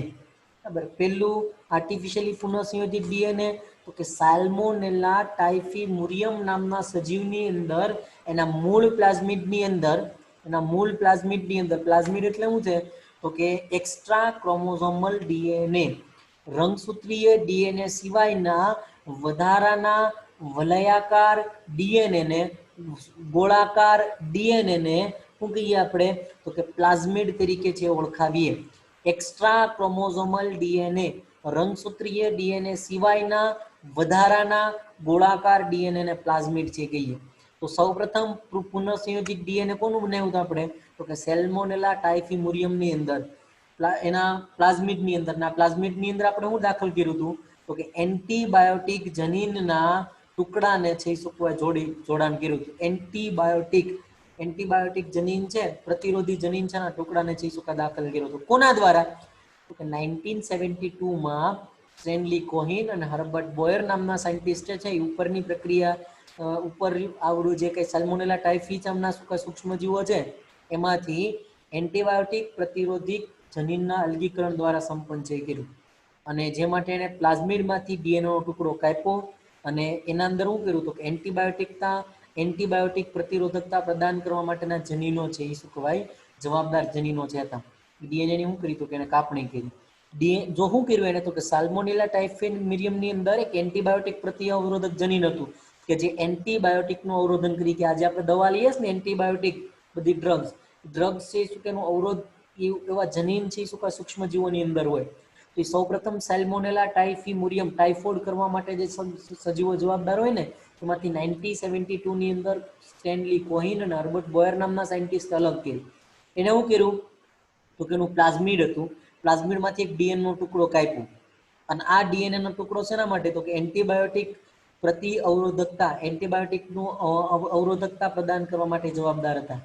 બરાબર. પહેલું આર્ટિફિશિયલી પુનઃ સંયોજિત ડીએનએ તો કે સાલ્મોનેલા ટાઇફીમુરિયમ નામના સજીવની અંદર એના મૂળ પ્લાઝમિડની અંદર પ્લાઝમિડ એટલે શું છે તો કે એક્સ્ટ્રા ક્રોમોઝોમલ ડીએનએ, રંગસૂત્રીય ડીએનએ સિવાયના વધારાના વલયાકાર ડીએનએ ને, ગોળાકાર ડીએનએ ને શું કહીએ આપણે તો કે પ્લાઝમિડ તરીકે છે ઓળખાવીએ. એક્સ્ટ્રા ક્રોમોઝોમલ ડીએનએ, રંગસૂત્રીય ડીએનએ સિવાયના વધારાના ગોળાકાર ડીએનએ ને પ્લાઝમિડ છે કહીએ. તો સૌપ્રથમ પુનઃ સંયોજિત ડીએનએ કોનું બનાવ્યું હતું આપણે તો કે સેલ્મોનેલા ટાઇફીમુરિયમની અંદર એના પ્લાઝમિડની અંદર આપણે શું દાખલ કર્યું હતું તો કે એન્ટીબાયોટિક જનીનના ટુકડાને છે જોડાણ કર્યું હતું. એન્ટીબાયોટિક જનીન છે, પ્રતિરોધી જનીન છે ટુકડાને છે દાખલ કર્યો હતો. કોના દ્વારા તો કે 1972 માં સ્ટેનલી કોહિન અને હર્બર્ટ બોયર નામના સાયન્ટિસ્ટ છે ઉપરની પ્રક્રિયા ઉપર આવડું જે કઈ સાલ્મોનેલા ટાઇફી નામના સૂક્ષ્મજીવો છે એમાંથી એન્ટીબાયોટિક પ્રતિરોધિક જનીનના અલગીકરણ દ્વારા સંપન્ન છે કર્યું અને જે માટે એને પ્લાઝમિડમાંથી ડીએનએ નો ટુકડો કાપ્યો અને એના અંદર શું કર્યું તો કે એન્ટીબાયોટિક પ્રતિરોધકતા પ્રદાન કરવા માટેના જનીનો છે એ શું કહેવાય જવાબદાર જનીનો છે હતા ડીએનએ ની શું કર્યું તો કે એને કાપણી કરી જો શું કર્યું એને તો કે સાલ્મોનેલા ટાઇફિમિરિયમની અંદર એક એન્ટીબાયોટિક પ્રતિ અવરોધક જનીન હતું કે જે એન્ટીબાયોટિકનું અવરોધન કરી કે આજે આપણે દવા લઈએ છીએ ને એન્ટીબાયોટિક બધી ડ્રગ્સ છે શું કે એનો અવરોધ એવા જનીન છે શું કે સૂક્ષ્મજીવોની અંદર હોય તો એ સૌપ્રથમ સાલ્મોનેલા ટાઇફિમુરિયમ ટાઇફોઇડ કરવા માટે જે સજીવો જવાબદાર હોય ને એમાંથી 1972 ની અંદર સ્ટેનલી કોહિન અને હર્બર્ટ બોયર નામના સાયન્ટિસ્ટ અલગ કર્યું એને શું કર્યું તો કે એનું પ્લાઝમિડ હતું પ્લાઝમિડમાંથી એક ડીએનએ નો ટુકડો કાપ્યો અને આ ડીએનએ નો ટુકડો શેના માટે તો કે એન્ટીબાયોટિક પ્રતિ અવરોધકતા એન્ટીબાયોટિકનું અવરોધકતા પ્રદાન કરવા માટે જવાબદાર હતા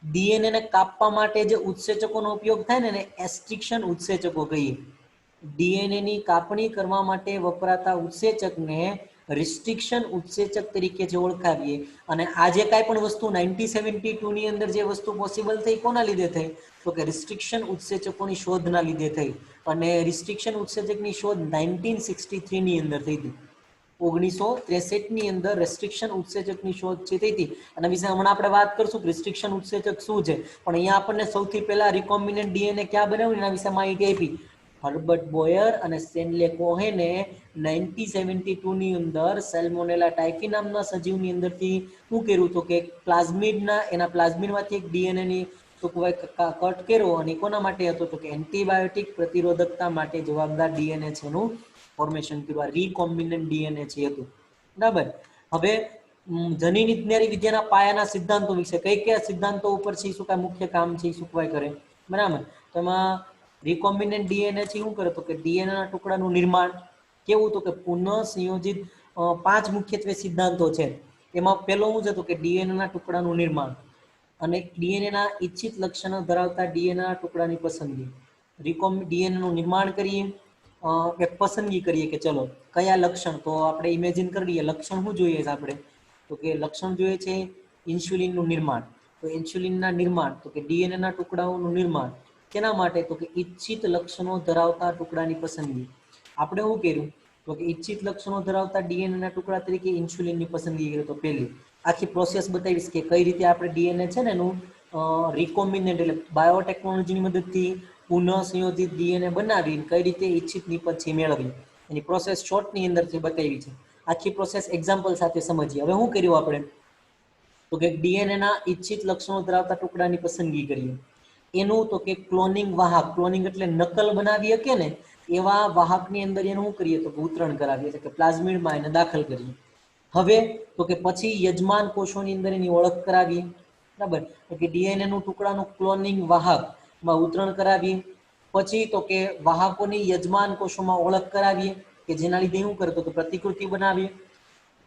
ડીએનએ ને કાપવા માટે જે ઉત્સેચકોનો ઉપયોગ થાય ને એને એસ્ટ્રિક્શન ઉત્સેચકો કહીએ ડીએનએ ની કાપણી કરવા માટે વપરાતા ઉત્સેચકને રિસ્ટ્રિક્શન ઉત્સેચક તરીકે જે ઓળખાવીએ અને આજે કાંઈ પણ વસ્તુ 1972 ની અંદર જે વસ્તુ પોસિબલ થઈ કોના લીધે થઈ તો કે રિસ્ટ્રિક્શન ઉત્સેચકોની શોધના લીધે થઈ અને રિસ્ટ્રિક્શન ઉત્સેચકની શોધ 1963 ની અંદર થઈ હતી 1963 ની અંદર રેસ્ટ્રિક્શન ઉત્સેચકની શોધ છે થઈ હતી અને વિશે હમણાં આપણે વાત કરશું રેસ્ટ્રિક્શન ઉત્સેચક શું છે પણ અહીંયા આપણને સૌથી પહેલા રિકોમ્બિનન્ટ ડીએનએ ક્યાં બનાવ્યું એના વિશે માહિતી આપી હર્બર્ટ બોયર અને સ્ટેનલે કોહેને 1972 ની અંદર સાલ્મોનેલા ટાઇફી નામના સજીવની અંદરથી શું કર્યું તો કે એના પ્લાઝમિડમાંથી એક ડીએનએ ની કટ કર્યો અને કોના માટે હતો તો કે એન્ટીબાયોટિક પ્રતિરોધકતા માટે જવાબદાર ડીએનએ છે એનું ફોર્મેશન કર્યું આ રીકોમ્બિનન્ટ ડીએનએ છે હતું બરાબર હવે જનીન વિદ્યાના પાયાના સિદ્ધાંતો વિશે કયા સિદ્ધાંતો ઉપર છે શું કાંઈ મુખ્ય કામ છે શું કરે બરાબર તો એમાં રિકોમ્બિનન્ટ ડીએનએ છે શું કરે તો કે ડીએનએ ના ટુકડાનું નિર્માણ કેવું તો કે પુનઃ સંયોજિત 5 મુખ્યત્વે સિદ્ધાંતો છે એમાં પહેલો શું છે તો કે ડીએનએ ના ટુકડાનું નિર્માણ અને ડીએનએ ના ઈચ્છિત લક્ષણો ધરાવતા ડીએનએ ના ટુકડાની પસંદગી ડીએનએ નું નિર્માણ કરીએ એક પસંદગી કરીએ કે ચલો કયા લક્ષણ તો આપણે ઇમેજિન કરી લઈએ લક્ષણ શું જોઈએ છે આપણે તો કે લક્ષણ જોઈએ છે ઇન્સ્યુલિનનું નિર્માણ તો ઇન્સ્યુલિનના નિર્માણ તો કે ડીએનએ ના ટુકડાઓનું નિર્માણ કેના માટે તો કે ઈચ્છિત લક્ષણો ધરાવતા ટુકડાની પસંદગી આપણે શું કર્યું તો કે ઈચ્છિત લક્ષણો ધરાવતા ડીએનએ ના ટુકડા તરીકે ઇન્સ્યુલિનની પસંદગી કરી તો પહેલી આખી પ્રોસેસ બતાવીશ કે કઈ રીતે આપણે ડીએનએ છે ને એનું રિકોમ્બિનેન્ટ એટલે બાયોટેકનોલોજીની મદદથી પુનઃ સંયોજિત ડીએનએ બનાવી કઈ રીતે ઈચ્છિત નિપજ છે મેળવી એની પ્રોસેસ શોર્ટની અંદરથી બતાવી છે આખી પ્રોસેસ એક્ઝામ્પલ સાથે સમજીએ હવે શું કર્યું આપણે તો કે ડીએનએ ના ઈચ્છિત લક્ષણો ધરાવતા ટુકડાની પસંદગી કરીએ એનું તો કે ક્લોનિંગ વાહક ક્લોનિંગ એટલે નકલ બનાવી શકે ને એવા વાહકની અંદર એનું શું કરીએ તો ઉતરણ કરાવીએ એટલે કે પ્લાઝમિડમાં એને દાખલ કરીએ હવે તો કે પછી યજમાન કોષોની અંદર એની ઓળખ કરાવીએ બરાબર કે ડીએનએ નું ટુકડાનું ક્લોનિંગ વાહકમાં ઉતરણ કરાવીએ પછી તો કે વાહકોની યજમાન કોષોમાં ઓળખ કરાવીએ કે જેના લીધે શું કરે તો કે પ્રતિકૃતિ બનાવીએ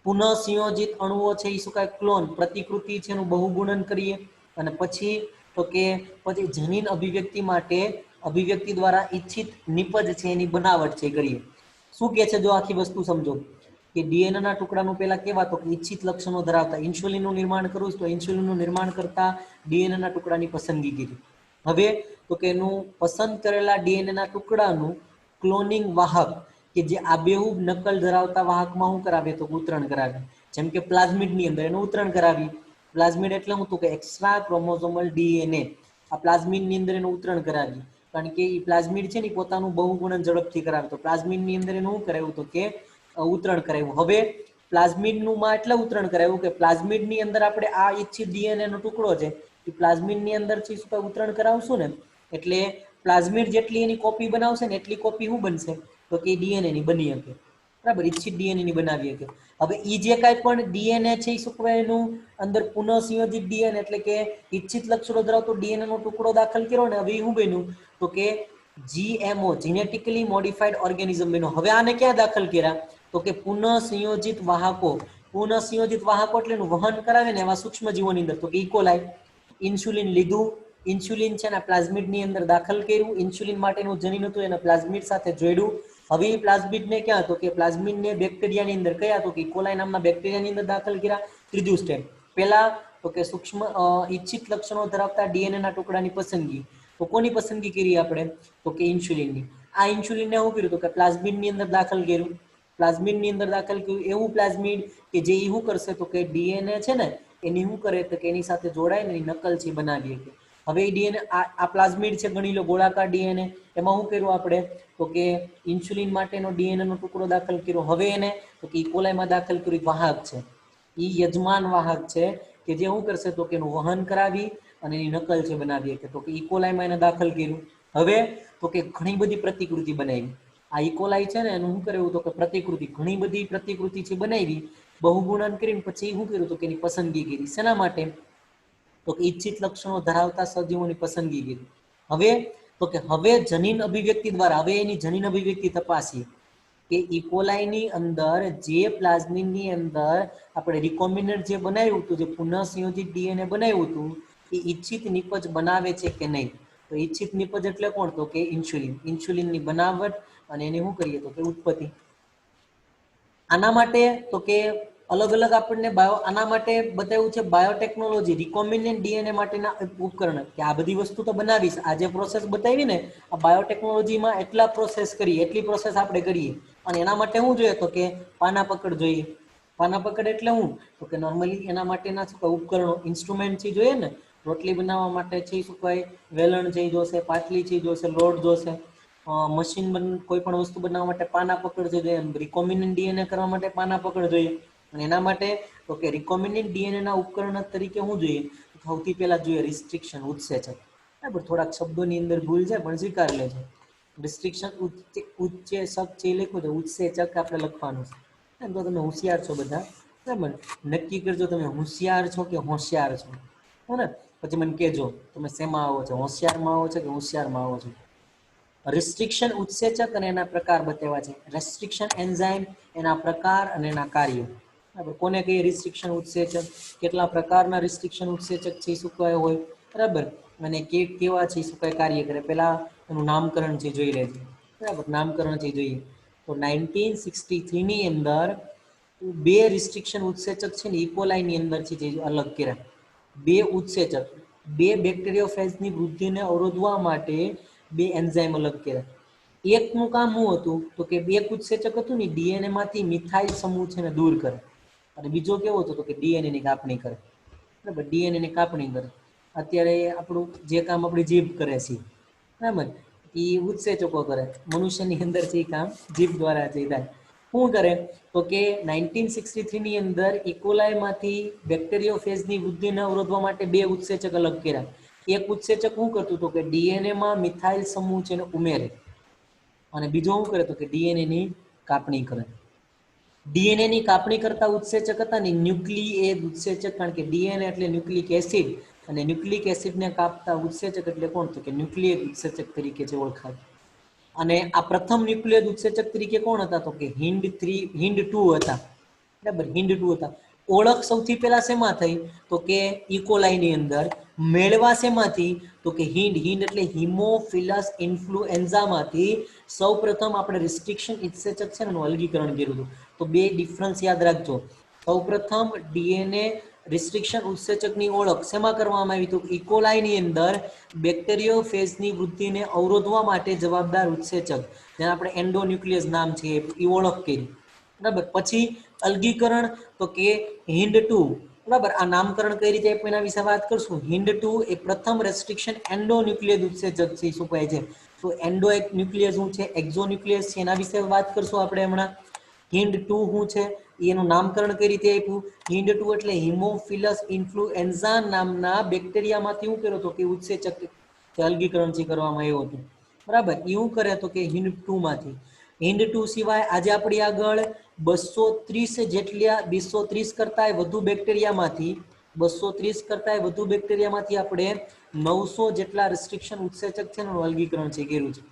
પુનઃ સંયોજિત અણુઓ છે એ શું કાંઈ ક્લોન પ્રતિકૃતિ છે એનું બહુગુણન કરીએ અને પછી તો કે પછી જનીન અભિવ્યક્તિ દ્વારા ઈચ્છિત નિપજ છે એની બનાવટ છે કરીએ શું કે છે જો આખી વસ્તુ સમજો કે ડીએનએ ના ટુકડાનું પહેલા કેવા તો ઈચ્છિત લક્ષણો ધરાવતા ઇન્સ્યુલિનનું નિર્માણ કરવું તો ઇન્સ્યુલિનનું નિર્માણ કરતા ડીએનએ ના ટુકડાની પસંદગી કરી હવે તો કે એનું પસંદ કરેલા ડીએનએ ના ટુકડાનું ક્લોનિંગ વાહક કે જે આબેહૂબ નકલ ધરાવતા વાહકમાં શું કરાવે તો ઉતરણ કરાવે જેમ કે પ્લાઝમિડની અંદર એનું ઉતરણ કરાવી પ્લાઝમિડ એટલે હું તો કે એક્સ્ટ્રા ક્રોમોઝોમલ ડીએનએ આ પ્લાઝમિડની અંદર એનું ઉતરણ કરાવી કારણ કે એ પ્લાઝમિડ છે ને પોતાનું બહુગુણન ઝડપથી કરાવે તો પ્લાઝમિડની અંદર એનું શું કરાવ્યું તો કે ઉતરણ કરાવ્યું હવે પ્લાઝમિડનું માં એટલે ઉતરણ કરાવ્યું કે પ્લાઝમિડની અંદર આપણે આ ઈચ્છિત ડીએનએ નો ટુકડો છે એ પ્લાઝમિડની અંદર થી શું ઉતરણ કરાવશું ને એટલે પ્લાઝમિડ જેટલી એની કોપી બનાવશે ને એટલી કોપી શું બનશે તો કે ડીએનએ ની બની શકે બરાબર ઈચ્છિત ડીએનએ ની બનાવી શકે હવે ઈ જે કાંઈ પણ ડીએનએ છે એ શું કહેવાય એનું અંદર પુનઃ સંયોજિત ડીએનએ એટલે કે ઈચ્છિત લક્ષણો ધરાવતો ડીએનએ નો ટુકડો દાખલ કર્યો ને હવે શું બન્યું તો કે જીએમઓ જેનેટિકલી મોડિફાઈડ ઓર્ગેનિઝમ બન્યો હવે આને ક્યાં દાખલ કર્યા તો કે પુનઃ સંયોજિત વાહકો એટલે એનું વહન કરાવે ને એવા સૂક્ષ્મ જીવોની અંદર તો કે ઇકોલાઈ ઇન્સ્યુલિન લીધું ઇન્સ્યુલિન છે ને પ્લાઝમિડની અંદર દાખલ કર્યું ઇન્સ્યુલિન માટેનું જનીન હતું એને પ્લાઝમિડ સાથે જોડ્યું હવે એ પ્લાઝમિડને ક્યાં તો કે પ્લાઝમિડને બેક્ટેરિયાની અંદર કયા તો કે ઇકોલાઈ નામના બેક્ટેરિયાની અંદર દાખલ કર્યા ત્રીજું સ્ટેપ પહેલા તો કે સૂક્ષ્મ ઈચ્છિત લક્ષણો ધરાવતા ડીએનએ ના ટુકડાની પસંદગી તો કોની પસંદગી કરી આપણે? તો કે ઇન્સ્યુલિનની. આ ઇન્સ્યુલિનને શું કર્યું? તો કે પ્લાઝમિડની અંદર દાખલ કર્યું. પ્લાઝમિડની અંદર દાખલ કર્યું એવું પ્લાઝમિડ કે જે શું કરશે? તો કે ડીએનએ છે ને એની શું કરે? તો કે એની સાથે જોડાય ને એની નકલ છે બનાવીએ. હવે ડીએનએ આ પ્લાઝમિડ છે, ગણી લો ગોળાકાર ડીએનએ, એમાં શું કર્યું આપણે? તો કે ઇન્સ્યુલિન માટેનો ડીએનએ નો ટુકડો દાખલ કર્યો. હવે એને તો કે ઇકોલાઈમાં દાખલ કર્યું. વાહક છે, એ યજમાન વાહક છે કે જે શું કરશે? તો કે એનું વહન કરાવી અને એની નકલ છે બનાવીએ. તો કે ઇકોલાઈમાં એને દાખલ કર્યું. હવે તો કે ઘણી બધી પ્રતિકૃતિ બનાવી. આ ઇકોલાઈ છે ને એનું શું કર્યું? તો કે પ્રતિકૃતિ, ઘણી બધી પ્રતિકૃતિ છે બનાવી, બહુગુણન કરીને પછી શું કર્યું? તો કે એની પસંદગી કરી. શેના માટે? તો કે ઈચ્છિત લક્ષણો ધરાવતા સજીવોની પસંદગી કરી. હવે તો કે હવે જનીન અભિવ્યક્તિ દ્વારા હવે એની જનીન અભિવ્યક્તિ તપાસી કે ઇકોલાઈની અંદર જે પ્લાઝમિડની અંદર આપણે રિકોમ્બિનન્ટ જે બનાવ્યું હતું, જે પુનઃસંયોજિત ડીએનએ બનાવ્યું હતું, એ ઈચ્છિત નિપજ બનાવે છે કે નહીં? તો ઈચ્છિત નિપજ એટલે કોણ? તો કે ઇન્સ્યુલિન. ઇન્સ્યુલિનની બનાવટ અને એને શું કરીએ? તો કે ઉત્પત્તિ. આના માટે તો કે અલગ અલગ આપણને આના માટે બતાવ્યું છે બાયોટેકનોલોજી, રિકોમ્બિનન્ટ ડીએનએ માટેના ઉપકરણ. કે આ બધી વસ્તુ તો બનાવીશ, આ જે પ્રોસેસ બતાવી ને આ બાયોટેકનોલોજીમાં એટલા પ્રોસેસ કરીએ, એટલી પ્રોસેસ આપણે કરીએ. અને એના માટે શું જોઈએ? તો કે પાના પકડ જોઈએ. પાના પકડ એટલે શું? તો કે નોર્મલી એના માટેના શું કહે ઉપકરણો, ઇન્સ્ટ્રુમેન્ટ છે જોઈએ ને. રોટલી બનાવવા માટે છે શું કહે? વેલણ છે જોશે, પાટલી છે જોશે, લોટ જોશે. મશીન કોઈ પણ વસ્તુ બનાવવા માટે પાના પકડ જોઈએ. રિકોમ્બિનન્ટ ડીએનએ કરવા માટે પાના પકડ જોઈએ. અને એના માટે તો કે રિકોમ્બિનન્ટ ડીએનએ ના ઉપકરણ તરીકે શું જોઈએ? સૌથી પહેલા જોઈએ રિસ્ટ્રિક્શન, ઉત્સેચક. બરાબર, થોડાક શબ્દોની અંદર ભૂલ છે પણ સ્વીકાર લેજો. રિસ્ટ્રિક્શન ઉત્સેચક છે એ લખ્યું છે, ઉત્સેચક આપણે લખવાનું છે. એમ તો તમે હોશિયાર છો બધા, બરાબર. નક્કી કરજો તમે હોશિયાર છો કે હોશિયાર છો, બરાબર. પછી મને કહેજો તમે શેમાં આવો છો, હોશિયારમાં આવો છો કે હોશિયારમાં આવો છો. રિસ્ટ્રિક્શન ઉત્સેચક અને એના પ્રકાર બતાવ્યા છે. રેસ્ટ્રિક્શન એન્ઝાઇમ, એના પ્રકાર અને એના કાર્યો. બરાબર, કોને કહીએ રિસ્ટ્રિક્શન ઉત્સેચક? કેટલા પ્રકારના રિસ્ટ્રિક્શન ઉત્સેચક છે શું કહે હોય, બરાબર. અને કેવા છે શું કઈ કાર્ય કરે? પેલા એનું નામકરણ છે જોઈ લેજો, બરાબર. નામકરણ છે જોઈએ તો 1963 ની અંદર બે રિસ્ટ્રિક્શન ઉત્સેચક છે ને ઇકોલાઈની અંદર છે જે અલગ કર્યા. બે ઉત્સેચક, બે બેક્ટેરિયોફેજની વૃદ્ધિને અવરોધવા માટે બે એન્ઝાઇમ અલગ કર્યા. એકનું કામ શું હતું? તો કે એક ઉત્સેચક હતું ને ડીએનએ માંથી મિથાઇલ સમૂહ છે ને દૂર કરે. અને બીજો કેવો હતો? તો કે ડીએનએ ની કાપણી કરે, બરાબર. ડીએનએ ની કાપણી કરે. અત્યારે આપણું જે કામ આપણી જીભ કરે છે, બરાબર, એ ઉત્સેચકો કરે. મનુષ્યની અંદર જે કામ જીભ દ્વારા જે થાય. શું કરે? તો કે 1963 ની અંદર ઇકોલાઈમાંથી બેક્ટેરિયોફેજની વૃદ્ધિને અવરોધવા માટે બે ઉત્સેચક અલગ કર્યા. એક ઉત્સેચક શું કરતું? તો કે ડીએનએ માં મિથાઇલ સમૂહ છે ને ઉમેરે. અને બીજો શું કરે? તો કે ડીએનએ ની કાપણી કરે. ડીએનએ ની કાપણી કરતા ઉત્સેચક હતા ને ન્યુક્લિએજ ઉત્સેચક, કારણ કે ડીએનએ એટલે ન્યુક્લિક એસિડ, અને ન્યુક્લિક એસિડને કાપતા ઉત્સેચક એટલે કોણ? તો કે ન્યુક્લિએજ ઉત્સેચક તરીકે જે ઓળખાય. અને આ પ્રથમ ન્યુક્લિયસ ઉત્સેચક તરીકે કોણ હતા? તો કે HIND2 હતા, બરાબર. HIND2 હતા. ઓળખ સૌથી પહેલા શેમાં થઈ? તો કે ઇકોલાઈની અંદર. મેળવા શેમાંથી? તો કે હિન્ડ એટલે હિમોફિલસ ઇન્ફ્લુએન્ઝામાંથી સૌપ્રથમ આપણે રિસ્ટ્રિક્શન ઉત્સેચક છે ને એનું અલગીકરણ કર્યું હતું. તો બે ડિફરન્સ યાદ રાખજો. સૌપ્રથમ ડીએનએ રિસ્ટ્રિક્શન ઉત્સેચકની ઓળખ શેમાં કરવામાં આવી? તો ઇકોલાઈની અંદર બેક્ટેરિયોફેજની વૃદ્ધિને અવરોધવા માટે જવાબદાર ઉત્સેચક, જેને આપણે એન્ડોન્યુક્લિયસ નામ છે એ ઓળખ કરી, બરાબર. પછી અલગીકરણ તો કે HIND2, બરાબર. આ નામકરણ કઈ રીતે આપ્યું એના વિશે વાત કરશું. HIND2 એ પ્રથમ રેસ્ટ્રિક્શન એન્ડોન્યુક્લિયસ ઉત્સેચક છે શું કહે છે? તો એન્ડો ન્યુક્લિયસ શું છે, એક્ઝોન્યુક્લિયસ છે, એના વિશે વાત કરશું આપણે હમણાં. HIND2 શું છે એનું નામકરણ કઈ રીતે આપ્યું? HIND2 એટલે હિમોફિલસ ઇન્ફ્લુએન્ઝા નામના બેક્ટેરિયામાંથી શું કર્યો? તો કે ઉત્સેચક અલગીકરણ કરવામાં આવ્યું હતું, બરાબર. એવું કરે તો કે HIND2 માંથી. HIND2 સિવાય આજે આપણી આગળ 230 કરતા વધુ બેક્ટેરિયામાંથી 230 કરતા વધુ બેક્ટેરિયામાંથી આપણે 900 જેટલા રિસ્ટ્રિક્શન ઉત્સેચક છે એનું અલગીકરણ છે કર્યું છે.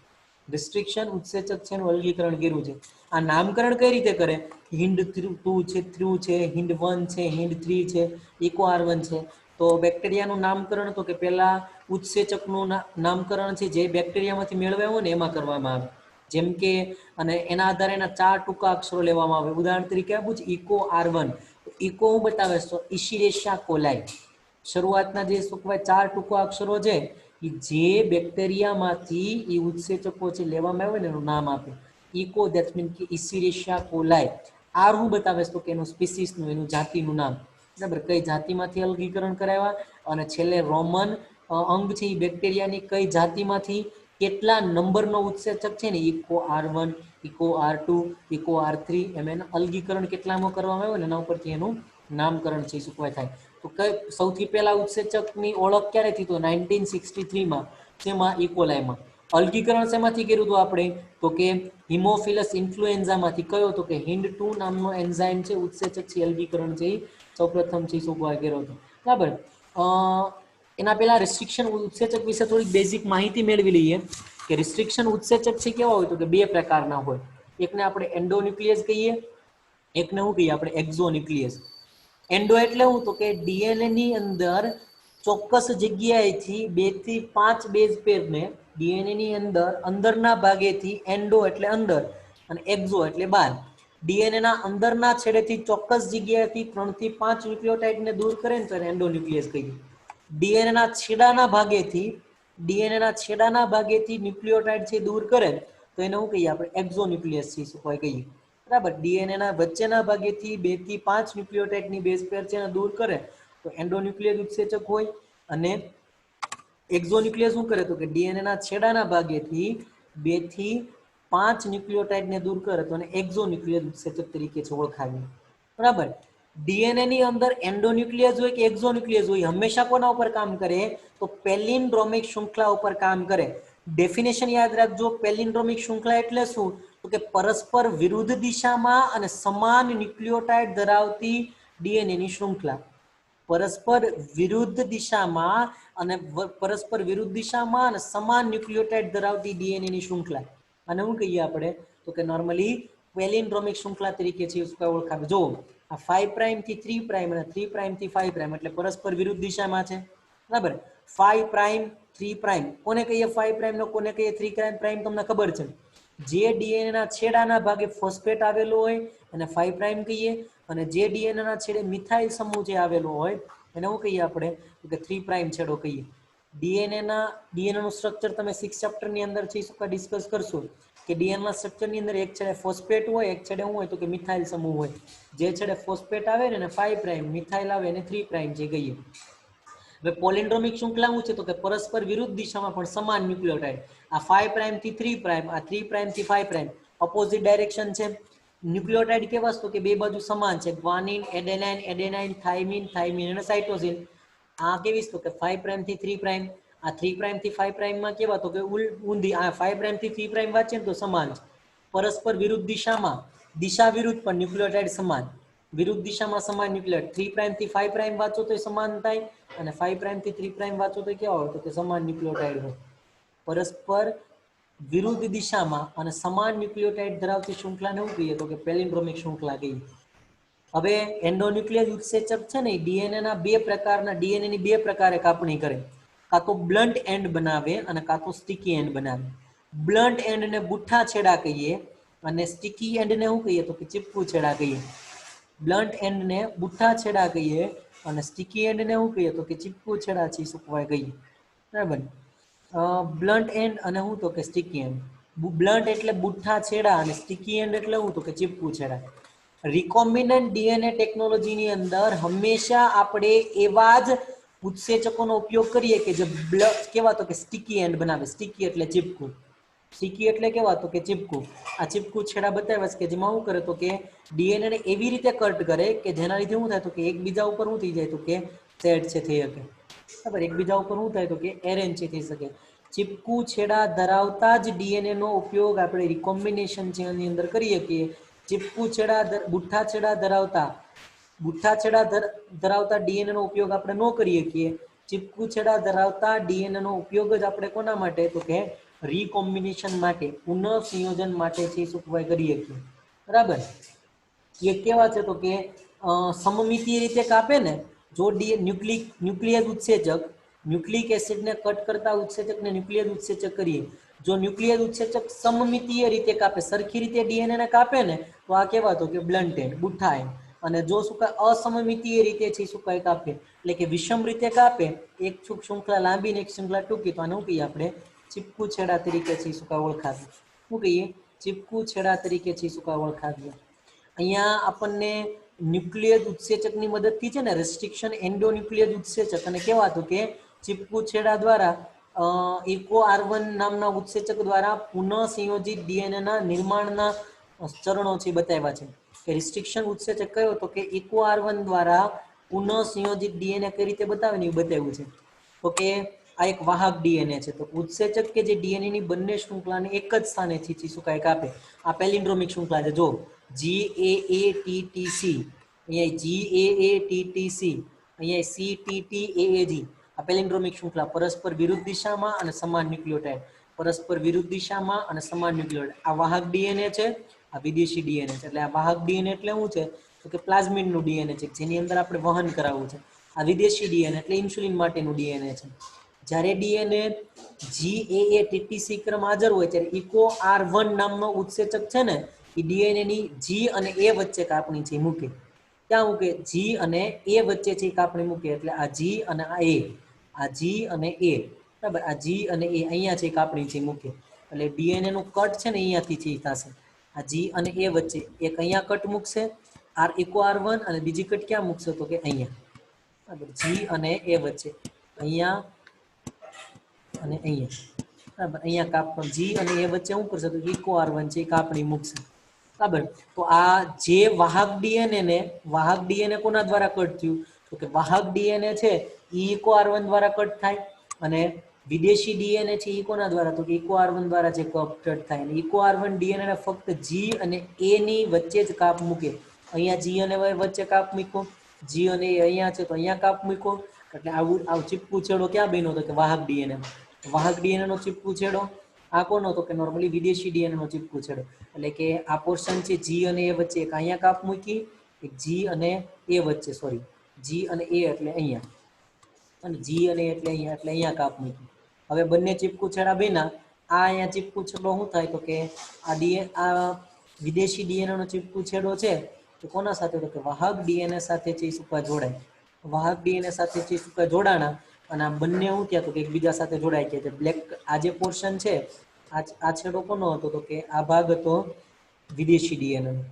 રિસ્ટ્રિક્શન ઉત્સેચક છે એનું અલગીકરણ કર્યું છે. આ નામકરણ કઈ રીતે કરે? HIND2 છે, 3 છે, HIND1 છે, HIND3 છે, EcoR1 છે. તો બેક્ટેરિયાનું નામકરણ તો કે પેલા ઉત્સેચકનું નામકરણ છે જે બેક્ટેરિયામાંથી મેળવ્યા હોય ને એમાં કરવામાં આવે. જેમ કે અને એના આધારે એના 4 ટૂંકા અક્ષરો લેવામાં આવે. ઉદાહરણ તરીકે આપું છું EcoR1. ઇકો હું બતાવે તો ઇશિરેશિયા કોલાઈ. શરૂઆતના જે શું કહેવાય 4 ટૂંકા અક્ષરો છે કે જે બેક્ટેરિયામાંથી એ ઉત્સેચકો છે લેવામાં આવે ને એનું નામ આપે. ઇકો ધેટ મીન કે ઇસેરિયા કોલાઈ. આર હું બતાવે તો કે એનું સ્પીસીસનું એનું જાતિનું નામ, બરાબર, કઈ જાતિમાંથી અલગીકરણ કરાવ્યા, અને છેલ્લે રોમન અંગ છે એ બેક્ટેરિયાની કઈ જાતિમાંથી કેટલા નંબરનો ઉત્સેચક છે ને eco R1, eco R2, eco R3 એમ એનું અલગીકરણ કેટલામાં કરવામાં આવ્યું ને એના ઉપરથી એનું નામકરણ છે શું કહેવાય થાય. તો કઈ સૌથી પહેલા ઉત્સેચકની ઓળખ ક્યારે થઈ? તો 1963માં, તેમાં ઇકોલાઈમાં. અલગીકરણ શેમાંથી કર્યું હતું આપણે? તો કે હિમોફિલસ ઇન્ફ્લુએન્ઝામાંથી. કયો? તો કે HIND2 નામનો એન્ઝાઇમ છે, ઉત્સેચક છે, અલગીકરણ છે, સૌપ્રથમ છે શું કર્યો હતો, બરાબર. એના પહેલા રિસ્ટ્રિક્શન ઉત્સેચક વિશે થોડી બેઝિક માહિતી મેળવી લઈએ કે રિસ્ટ્રિક્શન ઉત્સેચક છે કેવા હોય? તો કે બે પ્રકારના હોય. એકને આપણે એન્ડોન્યુક્લિયસ કહીએ, એકને શું કહીએ આપણે? એક્ઝોન્યુક્લિયસ. એન્ડો એટલે શું? તો કે ડીએનએ ની અંદર ચોક્કસ જગ્યાએથી 2 થી 5 બેઝ પેરને ડીએનએ ની અંદર અંદરના ભાગેથી, એન્ડો એટલે અંદર અને એક્ઝો એટલે બહાર, ડીએનએ ના અંદરના છેડેથી ચોક્કસ જગ્યાએથી 3 થી 5 ન્યુક્લિયોટાઇડને દૂર કરે ને તો એને એન્ડોન્યુક્લિયસ કહીએ. ડીએનએ ના છેડાના ભાગેથી ન્યુક્લિયોટાઇડ છે દૂર કરે તો એને શું કહીએ આપણે? એક્ઝોન્યુક્લિયસ છે શું કહીએ, બરાબર. ડીએનએ ના વચ્ચેના ભાગેથી 2 થી 5 ન્યુક્લિયોટાઇડની બેઝ પેર છે એને દૂર કરે તો એન્ડોન્યુક્લિયર ઉત્સેચક હોય. અને એક્ઝોન્યુક્લિયસ શું કરે? તો કે ડીએનએ ના છેડાના ભાગેથી 2 થી 5 ન્યુક્લિયોટાઇડને દૂર કરે તો એને એક્ઝોન્યુક્લિયર ઉત્સેચક તરીકે છે ઓળખાવીએ, બરાબર. ડીએનએ ની અંદર એન્ડોન્યુક્લિયસ હોય કે એક્ઝોન્યુક્લિયસ હોય, હંમેશા કોના ઉપર કામ કરે? તો પેલિન્ડ્રોમિક શૃંખલા ઉપર કામ કરે. ડેફિનેશન યાદ રાખજો. પેલિન્ડ્રોમિક શૃંખલા એટલે શું? તો કે પરસ્પર વિરુદ્ધ દિશામાં અને સમાન ન્યુક્લિયોટાઇડ ધરાવતી ડીએનએ ની શૃંખલા. પરસ્પર વિરુદ્ધ દિશામાં અને સમાન ન્યુક્લિયોટાઇડ ધરાવતી ડીએનએ ની શૃંખલા. અને શું કહીએ આપણે? તો કે નોર્મલી પેલિન્ડ્રોમિક શૃંખલા તરીકે છે ઓળખાવે. જો આ 5 પ્રાઇમ થી 3 પ્રાઇમ અને 3 પ્રાઇમ થી 5 પ્રાઇમ એટલે પરસ્પર વિરુદ્ધ દિશામાં છે, બરાબર. 5 પ્રાઇમ 3 પ્રાઇમ કોને કહીએ? 5 પ્રાઇમ નો કોને કહીએ? 3 પ્રાઇમ તમને ખબર છે. જે ડીએનએ ના છેડાના ભાગે ફોસ્ફેટ આવેલો હોય એને 5 પ્રાઇમ કહીએ, અને જે ડીએનએ ના છેડે મિથાઇલ સમૂહ જે આવેલો હોય એને શું કહીએ આપણે? તો કે 3 પ્રાઇમ છેડો કહીએ. ડીએનએ નું સ્ટ્રક્ચર તમે 6 ચેપ્ટર ની અંદર છે શું ડિસ્કસ કરશો કે ડીએનએ ના સ્ટ્રક્ચર ની અંદર એક છેડે ફોસ્ફેટ હોય, એક છેડે શું હોય? તો કે મિથાઇલ સમૂહ હોય. જે છેડે ફોસ્ફેટ આવે ને એને 5 પ્રાઇમ, મિથાઇલ આવે એને 3 પ્રાઇમ જે કહીએ. હવે પોલિન્ડ્રોમિક શૃંખલા શું છે? તો કે પરસ્પર વિરુદ્ધ દિશામાં પણ સમાન ન્યુક્લિયોટાઇડ. આ 5 પ્રાઇમ થી 3 પ્રાઇમ, આ 3 પ્રાઇમ થી 5 પ્રાઇમ ઓપોઝિટ ડાયરેક્શન છે. ન્યુક્લિયોટાઇડ કેવા? તો કે બે બાજુ સમાન છે. ગ્વાનિન, એડેનાઇન, થાઇમિન અને સાઇટોસિન. આ કેવી? તો કે 5 પ્રાઇમ થી 3 પ્રાઇમ. આ 3 પ્રાઇમ થી 5 પ્રાઇમ માં કેવા? તો કે ઊંધી. આ 5 પ્રાઇમ થી 3 પ્રાઇમ વાંચે ને તો સમાન છે. પરસ્પર વિરુદ્ધ દિશામાં, દિશા વિરુદ્ધ પણ ન્યુક્લિયોટાઇડ સમાન. વિરુદ્ધ દિશામાં સમાન ન્યુક્લિયોટાઇડ. 3 પ્રાઇમ થી 5 પ્રાઇમ વાંચો તો સમાન થાય, અને 5 પ્રાઇમ થી 3 પ્રાઇમ વાંચો તો કેવા હોય? તો કે સમાન ન્યુક્લિયોટાઇડ હોય. પરસ્પર વિરુદ્ધ દિશામાં અને સમાન ન્યુક્લિયોટાઇડ ધરાવતી શૃંખલાને શું કહીએ? તો કે પેલિન્ડ્રોમિક શૃંખલા કહીએ. હવે એન્ડોન્યુક્લિયર ઉત્સેચક છે ને ડીએનએ ના બે પ્રકારના, ડીએનએ ની બે પ્રકારે કાપણી કરે. કાં તો બ્લન્ટ એન્ડ બનાવે અને કાં તો સ્ટિકી એન્ડ બનાવે. બ્લન્ટ એન્ડ ને બુઠ્ઠા છેડા કહીએ અને સ્ટિકી એન્ડ ને શું કહીએ? તો કે ચીપકુ છેડા કહીએ. બ્લન્ટ એન્ડ ને બુઠ્ઠા છેડા કહીએ અને સ્ટિકી એન્ડ ને શું કહીએ? તો કે ચીપકુ છેડા છે સુકવાય કહીએ, બરાબર. બ્લન્ટ એન્ડ અને શું? તો કે સ્ટિકી એન્ડ. બ્લન્ટ એટલે બુઠ્ઠા છેડા અને સ્ટિકી એન્ડ એટલે શું? તો કે ચીપકુ છેડા. રિકોમ્બિનન્ટ ડીએનએ ટેકનોલોજીની અંદર હંમેશા આપણે એવા જ ઉત્સેચકોનો ઉપયોગ કરીએ કે જે કેવા? તો કે સ્ટિકી એન્ડ બનાવે. સ્ટિકી એટલે ચીપકુ. સ્ટિકી એટલે કેવા? તો કે ચીપકુ. આ ચીપકુ છેડા બતાવ્યા છે કે જેમાં શું કરે? તો કે ડીએનએ ને એવી રીતે કટ કરે કે જેના લીધે શું થાય? તો કે એકબીજા ઉપર શું થઈ જાય? તો કે સેટ છે થઈ શકે, બરાબર. એકબીજા ઉપર શું થાય? તો કે એરેન્જ છે થઈ શકે. ચીપકુ છેડા ધરાવતા જ ડીએનએ નો ઉપયોગ આપણે રિકોમ્બિનેશન છે એની અંદર કરીએ છીએ. ચીપકુ છેડા, બુઠ્ઠા છેડા ધરાવતા ડીએનએ નો ઉપયોગ આપણે ન કરીએ છીએ. ચીપકુ છેડા ધરાવતા ડીએનએ નો ઉપયોગ જ આપણે કોના માટે? તો કે રીકોમ્બિનેશન માટે, પુનઃ સંયોજન માટે છે શું કરીએ છીએ, બરાબર. એ કેવા છે? તો કે સમમિતીય રીતે કાપે ને. જો ન્યુક્લિયર ઉત્સેચક, ન્યુક્લિક એસિડને કટ કરતા ઉત્સેચકને ન્યુક્લિયર ઉત્સેચક કરીએ. જો ન્યુક્લિયર ઉત્સેચક સમમિતીય રીતે કાપે, સરખી રીતે ડીએનએ ને કાપે ને તો આ કેવા? તો કે બ્લન્ટ એન્ડ, બુઠ્ઠા એન્ડ. અને જો શું કહે અસમમિતીય રીતે છે શું કહે કાપે એટલે કે વિષમ રીતે કાપે, એક શૃંખલા લાંબી ને એક શૃંખલા ટૂંકી, તો આને શું કહીએ આપણે ચીપકુ છેડા તરીકે છે શું કહે ઓળખાવીએ. શું કહીએ ચીપકુ છેડા તરીકે છે શું કહે ઓળખાવીએ. અહીંયા આપણને ન્યુક્લિયસ ઉત્સેચકની મદદથી છે ને રેસ્ટ્રિક્શન એન્ડોન્યુક્લિયસ ઉત્સેચક અને કહેવાતું કે ચીપકુ છેડા દ્વારા ઇકો R1 નામના ઉત્સેચક દ્વારા પુનઃ સંયોજિત ડીએનએના નિર્માણના ચરણો છે બતાવ્યા છે. કે રિસ્ટ્રિક્શન ઉત્સેચક કયો તો કે ઇકો R1 દ્વારા પુનઃ સંયોજિત ડીએનએ કઈ રીતે બતાવે ને એ બતાવ્યું છે. તો કે આ એક વાહક ડીએનએ છે, તો ઉત્સેચક કે જે ડીએનએ ની બંને શૃંખલાને એક જ સ્થાનેથી શું કહે કાપે. આ પેલિન્ડ્રોમિક શૃંખલા છે, જો GAATTC, અહીંયા GAATTC, અહીંયા CTTAAG, આ પેલિન્ડ્રોમિક શૃંખલા પરસ્પર વિરુદ્ધ દિશામાં અને સમાન ન્યુક્લિયોટાઇડ, પરસ્પર વિરુદ્ધ દિશામાં અને સમાન ન્યુક્લિયોટાઇડ. આ વાહક ડીએનએ છે, આ વિદેશી ડીએનએ છે. એટલે આ વાહક ડીએનએ એટલે શું છે તો કે પ્લાઝમિડનું ડીએનએ છે, જેની અંદર આપણે વહન કરાવવું છે. આ વિદેશી ડીએનએ એટલે ઇન્સ્યુલિન માટેનું ડીએનએ છે. જ્યારે ડીએનએ GAATTC ક્રમ હાજર હોય ત્યારે ઇકો R1 નામનો ઉત્સેચક છે ને એ ડીએનએ ની G અને A વચ્ચે કાપણી છે મૂકે. ક્યાં મૂકે? G અને A વચ્ચે છે કાપણી મૂકે. એટલે આ G અને આ A, આ G અને A, બરાબર, આ G અને A અહીંયા છે કાપણી છે મૂકે. એટલે ડીએનએ નું કટ છે ને અહીંયાથી છે થશે. આ G અને A વચ્ચે એક અહીંયા કટ મૂકશે ઇકો R1 અને બીજી કટ ક્યાં મૂકશે તો કે અહીંયા, બરાબર, G અને A વચ્ચે અહીંયા અને અહીંયા, બરાબર, અહીંયા કાપ G અને A વચ્ચે શું કરશે તો ઇકો R1 છે કાપણી મૂકશે. બરાબર, તો આ જે વાહક ડીએનએ કોના દ્વારા કટ થયું તો કે વાહક ડીએનએ છે ઇકો R1 દ્વારા કટ થાય, અને વિદેશી ડીએનએ છે ઈ કોના દ્વારા તો કે ઇકો R1 દ્વારા જે કટ થાય. અને ઇકો R1 ડીએનએ ને ફક્ત G અને A ની વચ્ચે જ કાપ મૂકે. અહીંયા G અને A વચ્ચે કાપ મૂક્યો, G અને A અહીંયા છે તો અહીંયા કાપ મૂક્યો. એટલે આવું ચીપકુ છેડો ક્યાં બન્યો તો કે વાહક ડીએનએ. વાહક ડીએનએ નો ચીપકુ છેડો આ કોનો તો કે નોર્મલી વિદેશી ડીએનએ નો ચીપકુ છેડો. એટલે કે આ પોર્શન છે G અને A વચ્ચે એક અહીંયા કાપ મૂકી, એક G અને A વચ્ચે, સોરી, G અને A એટલે અહીંયા, અને G અને A એટલે અહીંયા કાપ મૂકી. હવે બંને ચીપકુ છેડા બન્યા. આ અહીંયા ચીપકુ છેડો શું થાય તો કે આ વિદેશી ડીએનએ નો ચીપકુ છેડો છે તો કોના સાથે તો કે વાહક ડીએનએ સાથે છે સુકા જોડાય. વાહક ડીએનએ સાથે છે સુકા જોડાણા અને આ બંને શું થયા તો કે એકબીજા સાથે જોડાઈ ગયા છે. બ્લેક આ જે પોર્શન છે આ છેડો કોનો હતો તો કે આ ભાગ હતો વિદેશી ડીએનએ નો,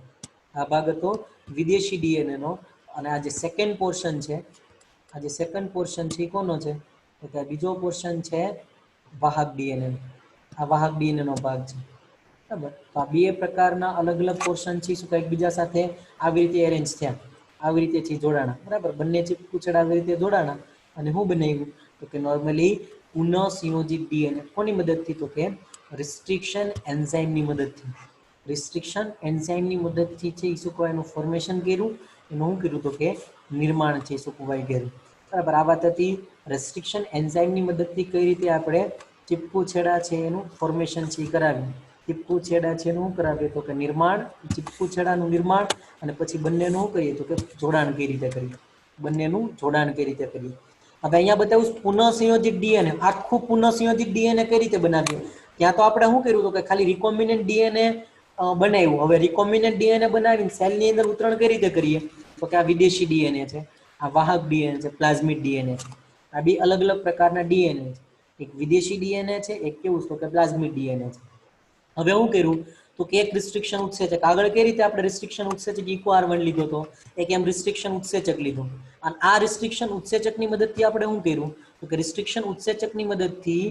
આ ભાગ હતો વિદેશી ડીએનએ નો. અને આ જે સેકન્ડ પોર્શન છે, આ જે સેકન્ડ પોર્શન છે એ કોનો છે તો કે બીજો પોર્શન છે વાહક ડીએનએ નો. આ વાહક ડીએનએ નો ભાગ છે, બરાબર. તો આ બે પ્રકારના અલગ અલગ પોર્શન છે શું એકબીજા સાથે આવી રીતે એરેન્જ થયા, આવી રીતે છે જોડાણા, બરાબર. બંને ચીપકુ છેડા આવી રીતે જોડાણા અને શું બનાવ્યું તો કે નોર્મલી પુનઃ સંયોજિત ડીએનએ કોની મદદથી તો કે રિસ્ટ્રિક્શન એન્ઝાઇમની મદદથી. રિસ્ટ્રિક્શન એન્ઝાઇમની મદદથી છે શું કહેવાય એનું ફોર્મેશન કર્યું, એનું શું કર્યું તો કે નિર્માણ છે શું કહેવાય કર્યું, બરાબર. આ વાત હતી રેસ્ટ્રિક્શન એન્ઝાઇમની મદદથી કઈ રીતે આપણે ચીપકુ છેડા છે એનું ફોર્મેશન છે કરાવ્યું. ચીપકુ છેડા છે એનું કરાવીએ તો કે નિર્માણ, ચીપકુ છેડાનું નિર્માણ અને પછી બંનેનું કરીએ તો કે જોડાણ કઈ રીતે કરીએ, બંનેનું જોડાણ કઈ રીતે કરીએ. હવે અહીંયા બતાવ્યું પુનઃ સંયોજિત ડીએનએ. આખું પુનઃ સંયોજિત ડીએનએ કઈ રીતે બનાવ્યું? ત્યાં તો આપણે શું કર્યું તો કે ખાલી રિકોમ્બિનન્ટ ડીએનએ બનાવ્યું. હવે રિકોમ્બિનન્ટ ડીએનએ બનાવીને સેલની અંદર ઉતરણ કઈ રીતે કરીએ તો કે આ વિદેશી ડીએનએ છે, આ વાહક ડીએનએ છે, પ્લાઝમિડ ડીએનએ છે. આ બે અલગ અલગ પ્રકારના ડીએનએ છે. એક વિદેશી ડીએનએ છે, એક કેવું તો કે પ્લાઝમિડ ડીએનએ છે. હવે શું કર્યું તો કે એક રિસ્ટ્રિક્શન ઉત્સેચક, આગળ કઈ રીતે આપણે રિસ્ટ્રિક્શન ઉત્સેચક ઇકો R1 લીધો હતો, એક એમ રિસ્ટ્રિક્શન ઉત્સેચક લીધું. અને આ રિસ્ટ્રિક્શન ઉત્સેચકની મદદથી આપણે શું કર્યું તો કે રિસ્ટ્રિક્શન ઉત્સેચકની મદદથી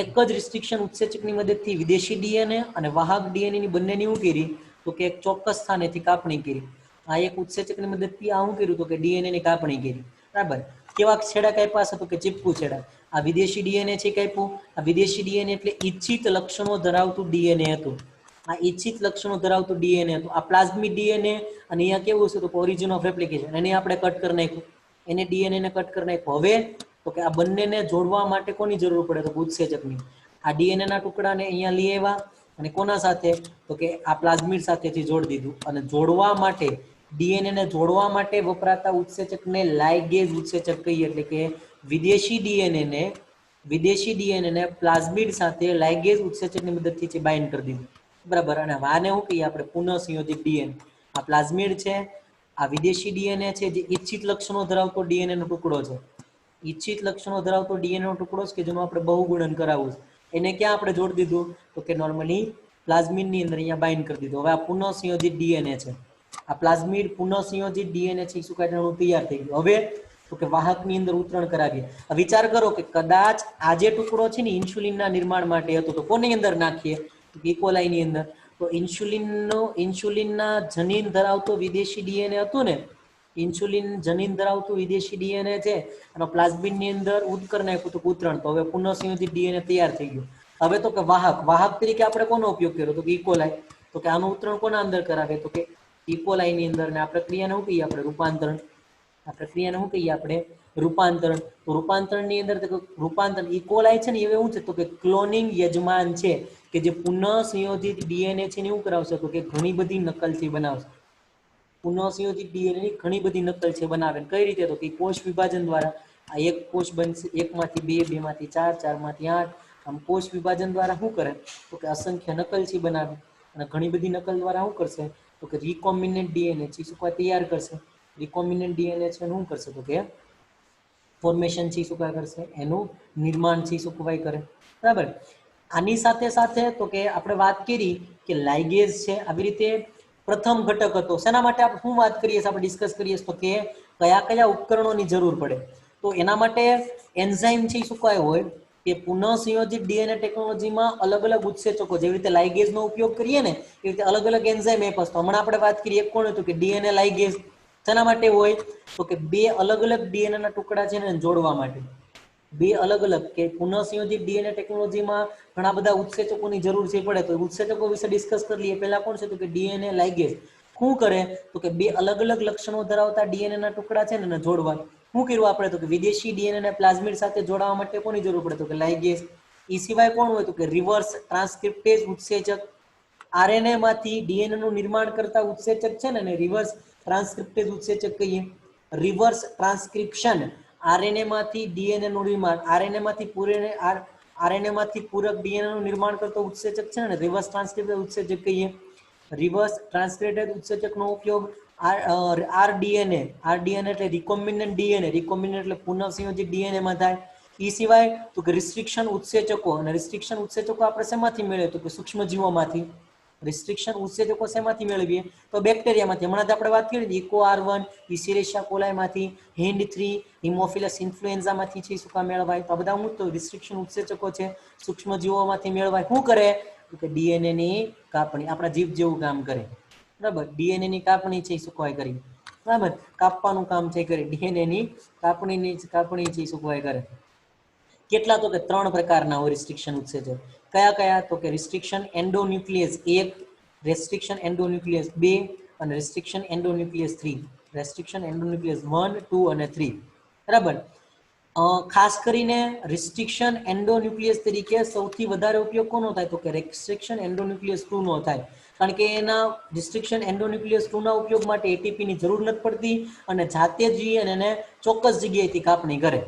એક જ રિસ્ટ્રિક્શન ઉત્સેચકની મદદથી વિદેશી ડીએનએ અને વાહક ડીએનએ ની બંનેની શું કરી તો કે એક ચોક્કસ સ્થાનેથી કાપણી કરી. આ એક ઉત્સેચકની મદદથી આ શું કર્યું તો કે ડીએનએ ની કાપણી કરી, બરાબર. કેવા છેડા કાપ્યા છે તો કે ચીપકુ છેડા. આ વિદેશી ડીએનએ છે કાપ્યું. આ વિદેશી ડીએનએ એટલે ઈચ્છિત લક્ષણો ધરાવતું ડીએનએ હતું. આ ઈચ્છિત લક્ષણો ધરાવતું ડીએનએ હતું. આ પ્લાઝમિડ ડીએનએ અને અહીંયા કેવું છે તો ઓરિજિન ઓફ રેપ્લિકેશન, એને આપણે કટ કરી નાખ્યું, એને ડીએનએ ને કટ કરી નાખ્યું. હવે તો કે આ બંનેને જોડવા માટે કોની જરૂર પડે તો ઉત્સેચકની. આ ડીએનએ ના ટુકડાને અહીંયા લઈ આવ્યા અને કોના સાથે તો કે આ પ્લાઝમિડ સાથેથી જોડી દીધું. અને જોડવા માટે ડીએનએ ને જોડવા માટે વપરાતા ઉત્સેચકને લાઇગેઝ ઉત્સેચક કહીએ. એટલે કે વિદેશી ડીએનએ ને પ્લાઝમિડ સાથે લાઇગેઝ ઉત્સેચકની મદદથી બાઇન્ડ કરી દીધું, બરાબર. અને આને શું કહીએ આપણે પુનઃ સંયોજિત ડીએનએ. આ પ્લાઝમિડ છે, આ વિદેશી ડીએનએ છે જે ઈચ્છિત લક્ષણો ધરાવતો ડીએનએ નો ટુકડો છે. ઈચ્છિત લક્ષણો ધરાવતો ડીએનએ નો ટુકડો છે કે જેનું આપણે બહુગુણન કરાવવું છે. એને ક્યાં આપણે જોડી દીધું તો કે નોર્મલી પ્લાઝમિડ ની અંદર અહીંયા બાઇન્ડ કરી દીધું. હવે આ પુનઃસંયોજિત ડીએનએ છે. આ પ્લાઝમિડ પુનઃસંયોજિત ડીએનએ છે શું કારણે તૈયાર થઈ ગયું. હવે તો કે વાહકની અંદર ઉતરણ કરાવીએ. વિચાર કરો કે કદાચ આ જે ટુકડો છે ને ઇન્સ્યુલિનના નિર્માણ માટે હતો તો કોની અંદર નાખીએ ઇકોલાઈની અંદર. તો ઇન્સ્યુલિનના જનીન ધરાવતો વિદેશી ડીએનએ હતું ને, ઇન્સ્યુલિન જનીન ધરાવતું વિદેશી ડીએનએ છે અને પ્લાઝમિડની અંદર ઉત્કર નાખ્યું તો ઉતરણ. તો હવે પુનઃસંયોજિત ડીએનએ તૈયાર થઈ ગયું. હવે તો કે વાહક તરીકે આપણે કોનો ઉપયોગ કર્યો તો કે ઇકોલાઈ. તો કે આનું ઉતરણ કોના અંદર કરાવે તો કે ઇકોલાઈની અંદર. ને આ પ્રક્રિયાને શું કહીએ આપણે રૂપાંતરણ. આ પ્રક્રિયાને શું કહીએ આપણે રૂપાંતરણ. તો રૂપાંતરણની અંદર રૂપાંતરણ ઇકોલાઈ છે ને એ શું છે તો કે ક્લોનિંગ યજમાન છે કે જે પુનઃસંયોજિત ડીએનએ છે ને એવું કરાવશે તો કે ઘણી બધી નકલ છે બનાવશે. પુનઃસંયોજિત ડીએનએ ની ઘણી બધી નકલ છે બનાવે. કઈ રીતે તો કે કોષ વિભાજન દ્વારા આ એક કોષ બનશે, 1 માંથી 2, 2 માંથી 4, 4 માંથી 8. આમ કોષ વિભાજન દ્વારા શું કરે તો કે અસંખ્ય નકલ છે બનાવે. અને ઘણી બધી નકલ દ્વારા શું કરશે તો કે રિકોમ્બિનેન્ટ ડીએનએ છે શું તૈયાર કરશે. રિકોમ્બિનેન્ટ ડીએનએ છે શું કરશે તો કે ફોર્મેશન છે શું કરશે એનું નિર્માણ છે શું કરે. બરાબર. આની સાથે સાથે તો કે આપણે વાત કરી કે લાઇગેઝ છે આવી રીતે પ્રથમ ઘટક હતો. શેના માટે આપણે શું વાત કરીએ આપણે ડિસ્કસ કરીએ તો કે કયા કયા ઉપકરણોની જરૂર પડે. તો એના માટે એન્ઝાઇમ છે શું હોય કે પુનઃસંયોજિત ડીએનએ ટેકનોલોજીમાં અલગ અલગ ઉત્સેચકો જેવી રીતે લાઇગેઝનો ઉપયોગ કરીએ ને એ રીતે અલગ અલગ એન્ઝાઇમ એપ હશે. હમણાં આપણે વાત કરીએ એક કોણ હતું કે ડીએનએ લાઇગેઝ. શેના માટે હોય તો કે બે અલગ અલગ ડીએનએ ના ટુકડા છે ને જોડવા માટે. બે અલગ અલગ કે પુનઃસંયોજિત ડીએનએ ટેકનોલોજીમાં ઘણા બધા ઉત્સેચકોની જરૂર છે પડે. તો ઉત્સેચકો વિશે ડિસ્કસ કરી લઈએ. પહેલા કોણ છે તો કે ડીએનએ લાઇગેઝ. શું કરે તો કે બે અલગ અલગ લક્ષણો ધરાવતા ડીએનએ ના ટુકડા છે ને જોડવા. શું કર્યું આપણે તો કે વિદેશી ડીએનએ ને પ્લાઝમિડ સાથે જોડાવા માટે કોની જરૂર પડે તો કે લાઇગેઝ. એ સિવાય કોણ હોય તો કે રિવર્સ ટ્રાન્સક્રિપ્ટેઝ ઉત્સેચક. આરએનએ માંથી ડીએનએ નું નિર્માણ કરતા ઉત્સેચક છે ને રિવર્સ ટ્રાન્સક્રિપ્ટેઝ ઉત્સેચક કહીએ. રિવર્સ ટ્રાન્સક્રિપ્શન આરએનએ માંથી ડીએનએ નું નિર્માણ. આરએનએ માંથી પૂરક ડીએનએ નું નિર્માણ કરતો ઉત્સેચક છે ને રિવર્સ ટ્રાન્સક્રિપ્ટેડ ઉત્સેચક કહીએ. રિવર્સ ટ્રાન્સક્રિપ્ટેડ ઉત્સેચકનો ઉપયોગ આરડીએનએ એટલે રિકોમ્બિનેન્ટ ડીએનએ. રિકોમ્બિનેન્ટ એટલે પુનઃસંયોજિત ડીએનએ માં થાય. એ સિવાય તો કે રિસ્ટ્રિક્શન ઉત્સેચકો. અને રિસ્ટ્રિક્શન ઉત્સેચકો આપણે શેમાંથી મેળવીએ તો કે સૂક્ષ્મજીવોમાંથી. રિસ્ટ્રિક્શન ઉત્સેચકો શેમાંથી મેળવીએ તો બેક્ટેરિયામાંથી. હમણાં આપણે વાત કરી ઇકોઆર1, ઇસેરિયા કોલાઈમાંથી, હિન્ડ3, હિમોફિલસ ઇન્ફ્લુએન્ઝામાંથી છે શું મેળવાય. તો આ બધા હું તો રિસ્ટ્રિક્શન ઉત્સેચકો છે સૂક્ષ્મજીવોમાંથી મેળવાય. શું કરે તો કે ડીએનએ ની કાપણી. આપણા જીવ જેવું કામ કરે. બરાબર. ડીએનએ ની કાપણી છે શું કરી. બરાબર. કાપવાનું કામ છે કરે. ડીએનએ ની કાપણી છે શું કરે. કેટલા તો કે 3 પ્રકારના હોય રિસ્ટ્રિક્શન ઉત્સેચક. કયા કયા તો કે રિસ્ટ્રિક્શન એન્ડોન્યુક્લિયસ 1, રેસ્ટ્રિક્શન એન્ડોન્યુક્લિયસ 2 અને રેસ્ટ્રિક્શન એન્ડોન્યુક્લિયસ 3. રેસ્ટ્રિક્શન એન્ડોન્યુક્લિયસ 1, 2 અને 3. બરાબર. ખાસ કરીને રિસ્ટ્રિક્શન એન્ડોન્યુક્લિયસ તરીકે સૌથી વધારે ઉપયોગ કોનો થાય તો કે રેસ્ટ્રિક્શન એન્ડોન્યુક્લિયસ 2 નો થાય. કારણ કે એના રિસ્ટ્રિક્શન એન્ડોન્યુક્લિયસ 2 ના ઉપયોગ માટે એટીપી ની જરૂર નથી પડતી અને જાતે જ એને ચોક્કસ જગ્યાએથી કાપણી કરે.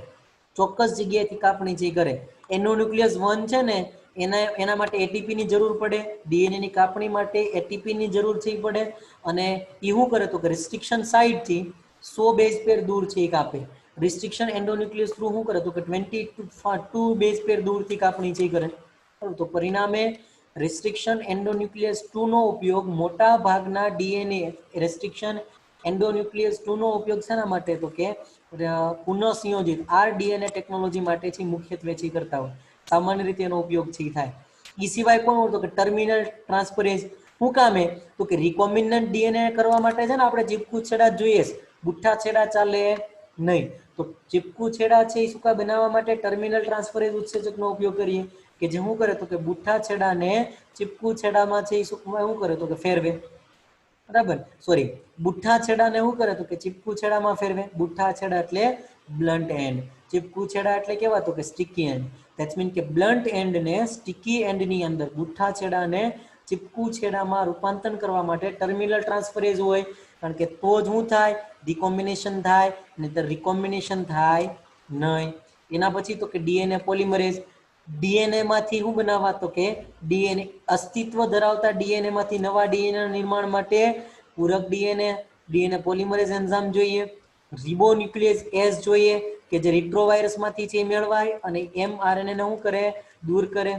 ચોક્કસ જગ્યાએથી કાપણી જે કરે. એન્ડોન્યુક્લિયસ 1 છે ને એના માટે એટીપી ની જરૂર પડે. ડીએનએ ની કાપણી માટે એટીપી ની જરૂર છે પડે. અને એ શું કરે તો કે રિસ્ટ્રિક્શન સાઇટ થી 100 બેઝ પેર દૂર છે કાપે. રિસ્ટ્રિક્શન એન્ડોન્યુક્લિયસ 2 શું કરે તો કે 22 બેઝ પેર દૂરથી કાપણી છે કરે. તો પરિણામે રિસ્ટ્રિક્શન એન્ડોન્યુક્લિયસ 2 નો ઉપયોગ મોટા ભાગના ડીએનએ રિસ્ટ્રિક્શન એન્ડોન્યુક્લિયસ 2 નો ઉપયોગ શેના માટે તો કે પુનઃસંયોજિત આરડીએનએ ટેકનોલોજી માટે છે મુખ્યત્વે છે કરતા હોય. સામાન્ય રીતે એનો ઉપયોગ છે થાય. એ સિવાય કોણ હોય તો કે ટર્મિનલ ટ્રાન્સફરેઝ. શું કામે તો કે રિકોમ્બિનન્ટ ડીએનએ કરવા માટે છે ને આપણે ચીપકુ છેડા જોઈએ. બુઠ્ઠા છેડા ચાલે નહીં. તો ચીપકુ છેડા છે એ શું બનાવવા માટે ટર્મિનલ ટ્રાન્સફરેઝ ઉત્સેચકનો ઉપયોગ કરીએ કે જે શું કરે તો કે બુઠ્ઠા છેડાને ચીપકુ છેડામાં છે એ શું કરે તો કે ફેરવે. બરાબર. સોરી, બુઠ્ઠા છેડાને શું કરે તો કે ચીપકુ છેડામાં ફેરવે. બુઠ્ઠા છેડા એટલે બ્લન્ટ એન્ડ. ચીપકુ છેડા એટલે કેવા તો કે સ્ટિકી એન્ડ. ધેટ્સ મીન કે બ્લન્ટ એન્ડ ને સ્ટિકી એન્ડ ની અંદર બુઠ્ઠા છેડાને ચીપકુ છેડામાં રૂપાંતર કરવા માટે ટર્મિનલ ટ્રાન્સફરેઝ હોય. કારણ કે તો જ શું થાય રિકોમ્બિનેશન થાય. નહીતર રિકોમ્બિનેશન થાય નહીં. એના પછી તો કે ડીએનએ પોલિમરેઝ. ડીએનએ માંથી શું બનાવવા તો કે ડીએનએ અસ્તિત્વ ધરાવતા ડીએનએ માંથી નવા ડીએનએ નિર્માણ માટે પૂરક ડીએનએ ડીએનએ પોલિમરેઝ એન્ઝાઇમ જોઈએ, રિબોન્યુક્લિયેઝ એસ જોઈએ કે જે રિટ્રોવાયરસમાંથી છે મેળવાય અને એમઆરએનએ ને શું કરે, દૂર કરે.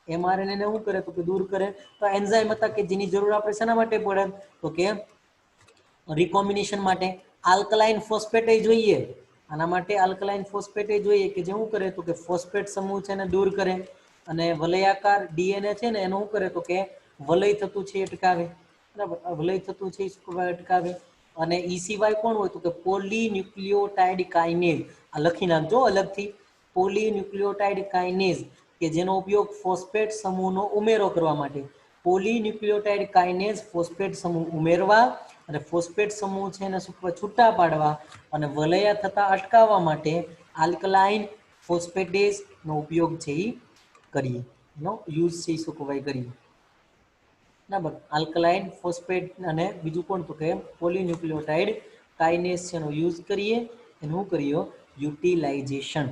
એમઆરએનએ ને શું કરે તો કે દૂર કરે. તો એન્ઝાઇમ હતા કે જેની જરૂર આપણે શેના માટે પડે તો કે રિકોમ્બિનેશન માટે. આલ્કલાઇન ફોસ્ફેટ જોઈએ, આના માટે આલ્કલાઇન ફોસ્ફેટ જોઈએ કે જે શું કરે તો કે ફોસ્ફેટ સમૂહ છે ને દૂર કરે. અને વલયાકાર ડીએનએ છે ને એનું શું કરે તો કે વલય થતું છે અટકાવે. બરાબર, વલય થતું છે અટકાવે. અને ઈ સિવાય કોણ હોય તો કે પોલીન્યુક્લિયોટાઇડ કાઇનેઝ. આ લખી નાખજો અલગથી, પોલીન્યુક્લિયોટાઇડ કાઇનેઝ કે જેનો ઉપયોગ ફોસ્ફેટ સમૂહનો ઉમેરો કરવા માટે. પોલીન્યુક્લિયોટાઇડ કાઇનેઝ ફોસ્ફેટ સમૂહ ઉમેરવા અને ફોસ્ફેટ સમૂહ છે એને છૂટા પાડવા અને વલયા થતા અટકાવવા માટે આલ્કલાઇન ફોસ્ફેટેઝ નો ઉપયોગ છે એ કરીએ, નો યુઝ છે એ શું કહેવાય કરીએ. બરાબર, આલ્કલાઇન ફોસ્ફેટ અને બીજું કોણ તો કે પોલીન્યુક્લિયોટાઇડ કાઇનેઝ છે એનો યુઝ કરીએ. એનું કરીએ યુટિલાઇઝેશન.